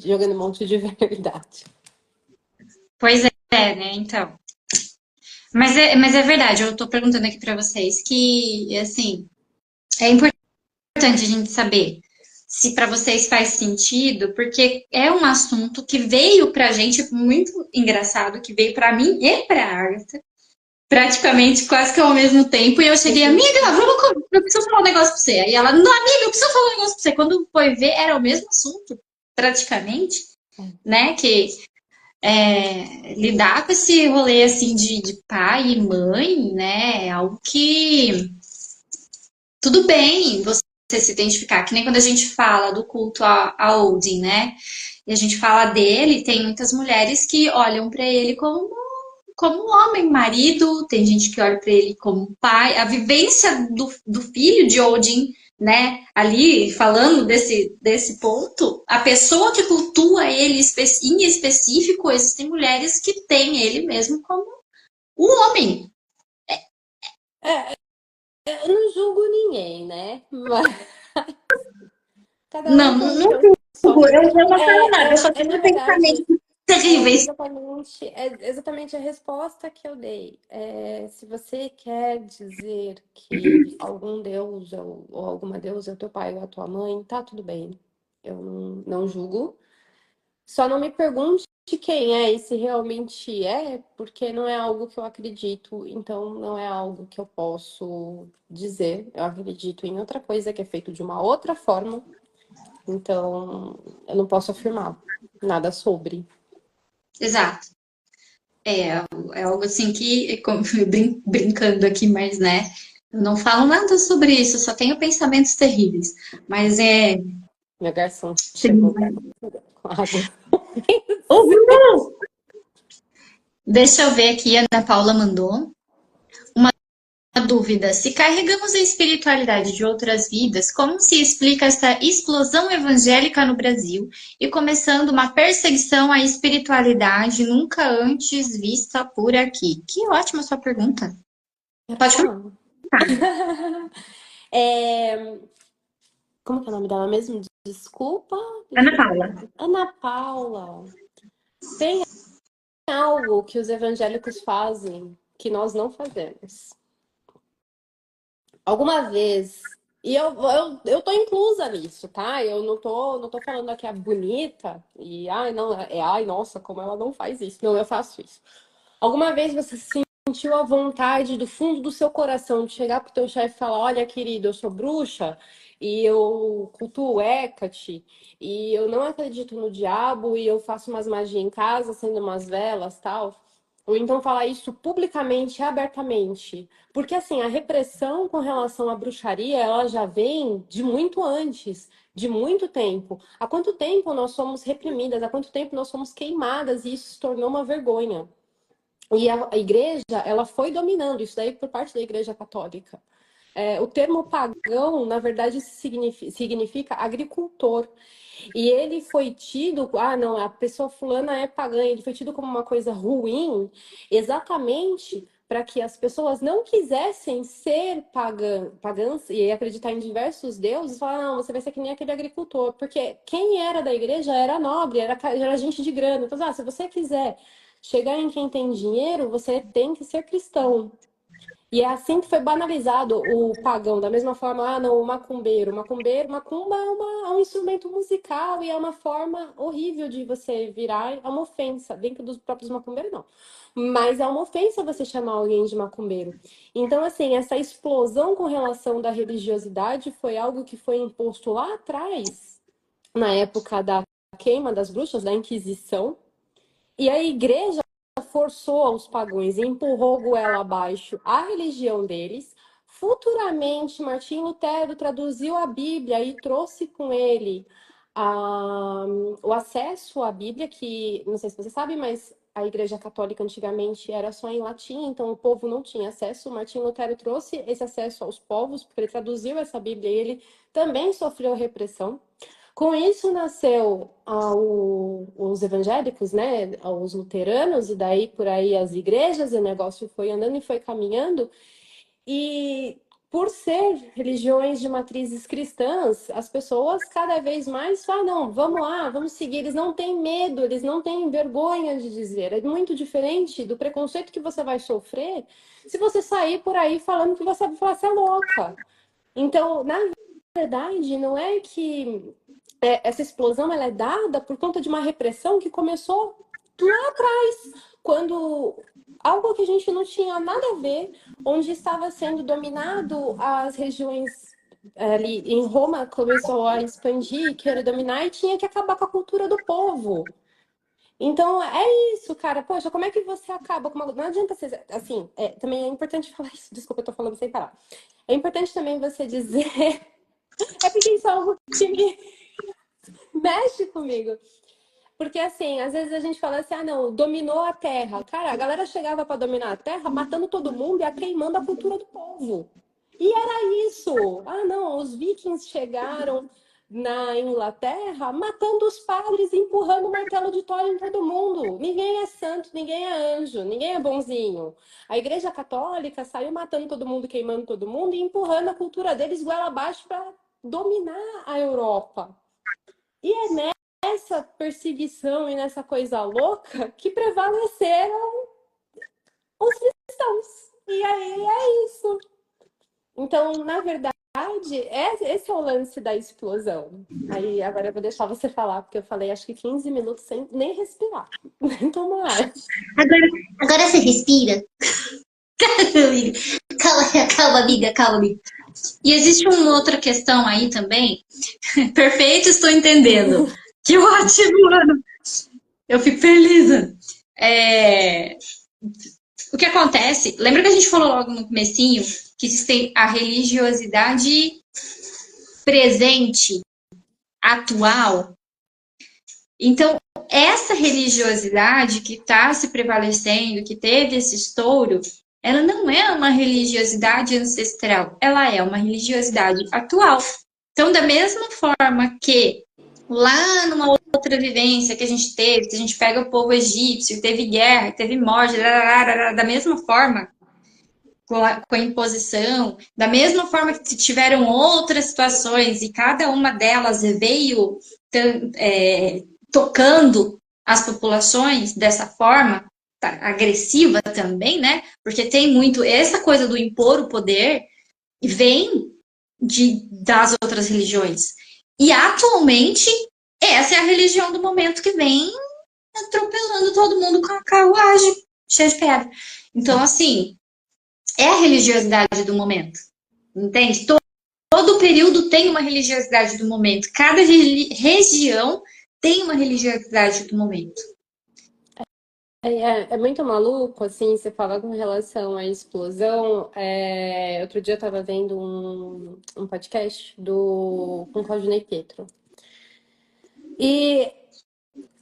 [SPEAKER 3] jogando um monte de verdade.
[SPEAKER 2] Pois é, né? Então. Mas é verdade, eu tô perguntando aqui para vocês que, assim, é importante a gente saber se para vocês faz sentido, porque é um assunto que veio pra gente muito engraçado, que veio pra mim e pra Agatha, praticamente quase que ao mesmo tempo, e eu cheguei, amiga, eu preciso falar um negócio pra você. Aí ela, não, amiga, eu preciso falar um negócio pra você. Quando foi ver, era o mesmo assunto, praticamente, né? Que lidar com esse rolê assim de pai e mãe, né? É algo que tudo bem você se identificar, que nem quando a gente fala do culto a Odin, né? E a gente fala dele, tem muitas mulheres que olham para ele como homem, marido, tem gente que olha para ele como pai, a vivência do filho de Odin, né? Ali falando desse ponto, a pessoa que cultua ele em específico, existem mulheres que têm ele mesmo como o homem.
[SPEAKER 3] É, eu não julgo ninguém, né? Mas cada um
[SPEAKER 2] Não,
[SPEAKER 3] com o
[SPEAKER 2] não
[SPEAKER 3] seu só.
[SPEAKER 2] julgo, eu não falo nada, eu só
[SPEAKER 3] Na
[SPEAKER 2] tenho
[SPEAKER 3] verdade,
[SPEAKER 2] pensamentos terríveis.
[SPEAKER 3] é exatamente a resposta que eu dei. Se você quer dizer que algum deus ou alguma deusa é o teu pai ou a tua mãe, tá tudo bem. Eu não julgo. Só não me pergunte quem é e se realmente é, porque não é algo que eu acredito, então não é algo que eu posso dizer. Eu acredito em outra coisa que é feito de uma outra forma, então eu não posso afirmar nada sobre.
[SPEAKER 2] Exato. É algo assim que, como, brincando aqui, mas né, eu não falo nada sobre isso, só tenho pensamentos terríveis. Mas
[SPEAKER 3] Meu garçom chegou com água.
[SPEAKER 2] Oh, deixa eu ver aqui, a Ana Paula mandou uma dúvida. Se carregamos a espiritualidade de outras vidas, como se explica essa explosão evangélica no Brasil e começando uma perseguição à espiritualidade nunca antes vista por aqui? Que ótima sua pergunta. Pode
[SPEAKER 3] Ah. É, como que é o nome dela mesmo? Desculpa.
[SPEAKER 2] Ana Paula.
[SPEAKER 3] Ana Paula. Tem algo que os evangélicos fazem que nós não fazemos. Alguma vez, e eu tô inclusa nisso, tá? Eu não tô falando aqui a bonita e, ai, não, ai, nossa, como ela não faz isso. Não, eu faço isso. Alguma vez você sentiu a vontade do fundo do seu coração de chegar pro teu chefe e falar, olha, querido, eu sou bruxa e eu cultuo Hecate e eu não acredito no diabo e eu faço umas magias em casa, acendo umas velas, tal? Ou então falar isso publicamente, abertamente. Porque assim, a repressão com relação à bruxaria, ela já vem de muito antes, de muito tempo. Há quanto tempo nós somos reprimidas? Há quanto tempo nós somos queimadas e isso se tornou uma vergonha? E a igreja, ela foi dominando isso daí por parte da igreja católica. O termo pagão, na verdade, significa agricultor. E ele foi tido, ah, não, a pessoa fulana é pagã, ele foi tido como uma coisa ruim, exatamente para que as pessoas não quisessem ser pagãs e acreditar em diversos deuses, falar, não, você vai ser que nem aquele agricultor, porque quem era da igreja era nobre, era gente de grana. Então, se você quiser chegar em quem tem dinheiro, você tem que ser cristão. E é assim que foi banalizado o pagão, da mesma forma, ah, não, o macumbeiro. Macumba é um instrumento musical e é uma forma horrível de você virar, é uma ofensa, dentro dos próprios macumbeiros, não. Mas é uma ofensa você chamar alguém de macumbeiro. Então, assim, essa explosão com relação da religiosidade foi algo que foi imposto lá atrás, na época da queima das bruxas, da Inquisição, e a igreja forçou aos pagãos e empurrou goela abaixo a religião deles. Futuramente, Martim Lutero traduziu a Bíblia e trouxe com ele o acesso à Bíblia, que não sei se você sabe, mas a Igreja Católica antigamente era só em latim, então o povo não tinha acesso. Martim Lutero trouxe esse acesso aos povos, porque ele traduziu essa Bíblia e ele também sofreu repressão. Com isso nasceu os evangélicos, né, os luteranos, e daí por aí as igrejas, e o negócio foi andando e foi caminhando. E por ser religiões de matrizes cristãs, as pessoas cada vez mais falam, não, vamos lá, vamos seguir. Eles não têm medo, eles não têm vergonha de dizer. É muito diferente do preconceito que você vai sofrer se você sair por aí falando que você é louca. Então, na verdade, não é que essa explosão ela é dada por conta de uma repressão que começou lá atrás, quando algo que a gente não tinha nada a ver, onde estava sendo dominado as regiões ali em Roma, começou a expandir, querer dominar e tinha que acabar com a cultura do povo. Então, é isso, cara. Poxa, como é que você acaba com uma... Não adianta ser... Assim, também é importante falar isso. Desculpa, eu tô falando sem parar. É importante também você dizer... É porque isso é algo que me mexe comigo. Porque, assim, às vezes a gente fala assim, ah, não, dominou a terra. Cara, a galera chegava para dominar a terra matando todo mundo e queimando a cultura do povo. E era isso. Ah, não, os vikings chegaram na Inglaterra matando os padres e empurrando o martelo de Thor em todo mundo. Ninguém é santo, ninguém é anjo, ninguém é bonzinho. A Igreja Católica saiu matando todo mundo, queimando todo mundo e empurrando a cultura deles goela abaixo para dominar a Europa. E é nessa perseguição e nessa coisa louca que prevaleceram os cristãos. E aí é isso. Então, na verdade, esse é o lance da explosão. Aí agora eu vou deixar você falar, porque eu falei acho que 15 minutos sem nem respirar, nem tomar ar.
[SPEAKER 2] Agora você respira. Calma, calma, amiga, calma, amiga. E existe uma outra questão aí também. Perfeito, estou entendendo. Que ótimo, mano. Eu fico feliz. O que acontece? Lembra que a gente falou logo no comecinho que existe a religiosidade presente, atual? Então, essa religiosidade que está se prevalecendo, que teve esse estouro, ela não é uma religiosidade ancestral, ela é uma religiosidade atual. Então, da mesma forma que lá numa outra vivência que a gente teve, se a gente pega o povo egípcio, teve guerra, teve morte, da mesma forma, com a imposição, da mesma forma que tiveram outras situações e cada uma delas veio tocando as populações dessa forma, agressiva também, né? Porque tem muito essa coisa do impor o poder vem das outras religiões. E atualmente essa é a religião do momento que vem atropelando todo mundo com a carruagem cheia de pedra. Então, assim, é a religiosidade do momento, entende? Todo período tem uma religiosidade do momento. Cada região tem uma religiosidade do momento.
[SPEAKER 3] É muito maluco, assim, você fala com relação à explosão. Outro dia eu estava vendo um podcast com Claudinei Pietro. E,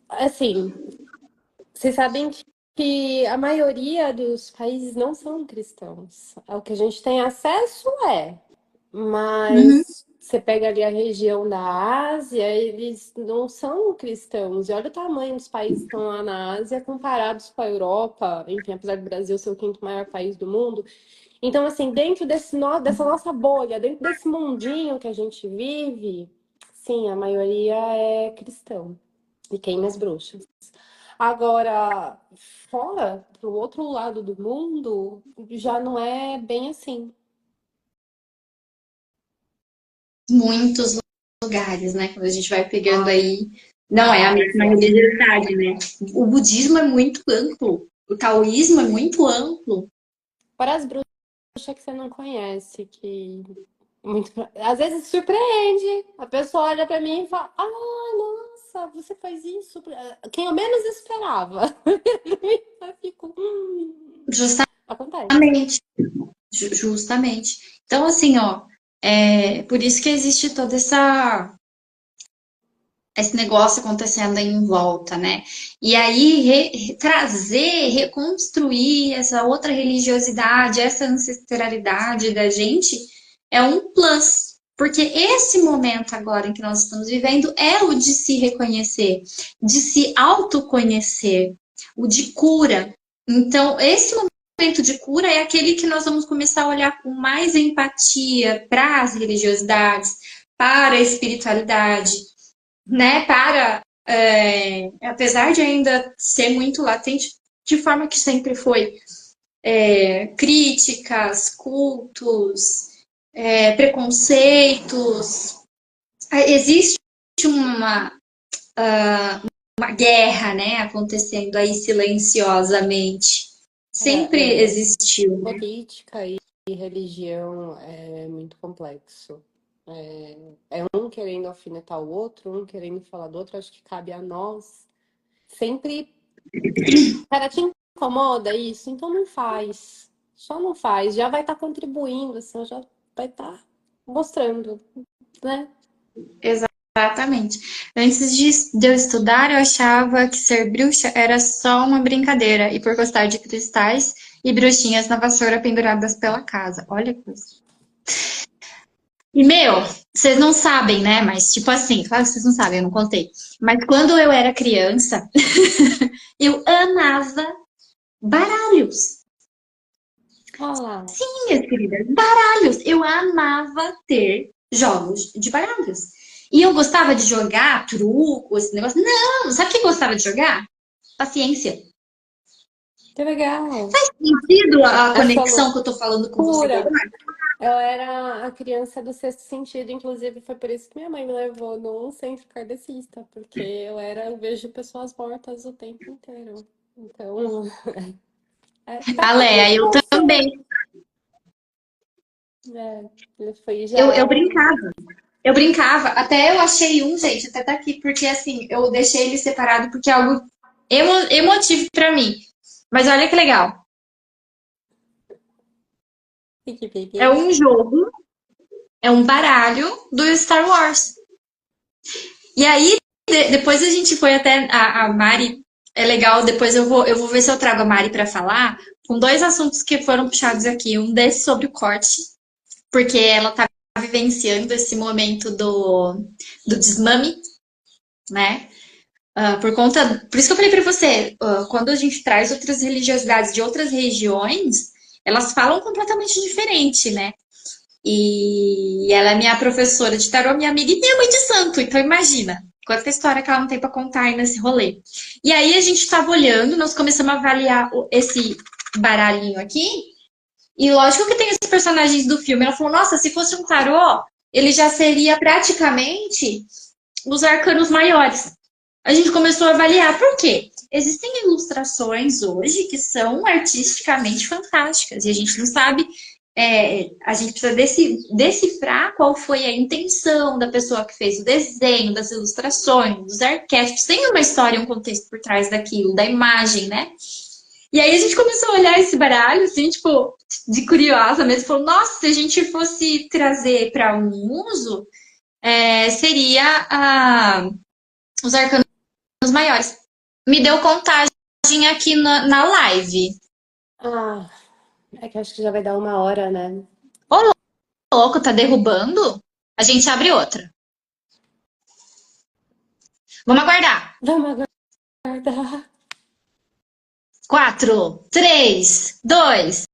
[SPEAKER 3] assim, vocês sabem que a maioria dos países não são cristãos. O que a gente tem acesso mas Você pega ali a região da Ásia, eles não são cristãos. E olha o tamanho dos países que estão lá na Ásia comparados com a Europa, enfim, apesar do Brasil ser o quinto maior país do mundo. Então, assim, dentro dessa nossa bolha, dentro desse mundinho que a gente vive, sim, a maioria é cristão e queima as bruxas. Agora, fora, pro outro lado do mundo, já não é bem assim.
[SPEAKER 2] Muitos lugares, né? Quando a gente vai pegando aí, não é a mesma
[SPEAKER 3] Ásia.
[SPEAKER 2] religiosidade, né? O budismo é muito amplo, o taoísmo é muito amplo.
[SPEAKER 3] Para as bruxas que você não conhece, que muito, às vezes surpreende. A pessoa olha para mim e fala: Ah, nossa, você faz isso. Quem eu menos esperava. Eu fico, acontece.
[SPEAKER 2] Justamente, justamente. Então, assim, ó, é por isso que existe toda esse negócio acontecendo aí em volta, né? E aí trazer, reconstruir essa outra religiosidade, essa ancestralidade da gente é um plus. Porque esse momento agora em que nós estamos vivendo é o de se reconhecer, de se autoconhecer, o de cura. Então, esse momento de cura é aquele que nós vamos começar a olhar com mais empatia para as religiosidades, para a espiritualidade, né, apesar de ainda ser muito latente, de forma que sempre foi, críticas, cultos, preconceitos, existe uma, uma guerra, né, acontecendo aí silenciosamente. Sempre
[SPEAKER 3] É,
[SPEAKER 2] existiu, né?
[SPEAKER 3] política e religião é muito complexo. É um querendo alfinetar o outro, um querendo falar do outro. Acho que cabe a nós sempre. Cara, te incomoda isso? Então não faz. Só não faz. Já vai estar contribuindo, assim, já vai estar mostrando, né?
[SPEAKER 2] Exatamente. Antes de eu estudar, eu achava que ser bruxa era só uma brincadeira, e por gostar de cristais e bruxinhas na vassoura penduradas pela casa. Olha que coisa. E, meu, vocês não sabem, né? Mas, tipo assim, claro que vocês não sabem, eu não contei. Mas quando eu era criança, eu amava baralhos.
[SPEAKER 3] Olha lá.
[SPEAKER 2] Minhas queridas, baralhos. Eu amava ter jogos de baralhos. E eu gostava de jogar truco, esse negócio. Não, sabe o que eu gostava de jogar? Paciência.
[SPEAKER 3] Que legal.
[SPEAKER 2] Sentido a
[SPEAKER 3] Essa
[SPEAKER 2] conexão que eu tô falando com vocês
[SPEAKER 3] loucura.
[SPEAKER 2] agora?
[SPEAKER 3] Eu era a criança do sexto sentido, inclusive foi por isso que minha mãe me levou num centro kardecista, porque eu vejo pessoas mortas o tempo inteiro. Então, tá
[SPEAKER 2] A
[SPEAKER 3] quase
[SPEAKER 2] Léa, eu
[SPEAKER 3] você.
[SPEAKER 2] também.
[SPEAKER 3] Foi
[SPEAKER 2] Eu
[SPEAKER 3] já.
[SPEAKER 2] brincava. Eu brincava. Até eu achei um, gente, até tá aqui, porque assim, eu deixei ele separado porque é algo emotivo pra mim. Mas olha que legal. É um jogo, é um baralho do Star Wars. E aí, depois a gente foi até a Mari. É legal, depois eu vou ver se eu trago a Mari para falar com dois assuntos que foram puxados aqui. Um desses sobre o corte, porque ela tá vivenciando esse momento do desmame, né? Por isso que eu falei para você, quando a gente traz outras religiosidades de outras regiões, elas falam completamente diferente, né? E ela é minha professora de tarô, minha amiga e minha mãe de santo. Então imagina, quanta história que ela não tem para contar aí nesse rolê. E aí a gente estava olhando, nós começamos a avaliar esse baralhinho aqui. E lógico que tem os personagens do filme. Ela falou, nossa, se fosse um tarô, ele já seria praticamente os arcanos maiores. A gente começou a avaliar por quê? Existem ilustrações hoje que são artisticamente fantásticas e a gente não sabe, a gente precisa decifrar qual foi a intenção da pessoa que fez o desenho, das ilustrações, dos arquétipos. Tem uma história, um contexto por trás daquilo, da imagem, né? E aí a gente começou a olhar esse baralho, assim, tipo, de curiosa mesmo, falou, nossa, se a gente fosse trazer para um uso, seria os arcanos maiores. Me deu contagem aqui na live.
[SPEAKER 3] Ah, é que acho que já vai dar 1 hora, né?
[SPEAKER 2] Ô, louco, tá derrubando? a gente abre outra. Vamos aguardar.
[SPEAKER 3] Vamos aguardar.
[SPEAKER 2] 4, 3, 2.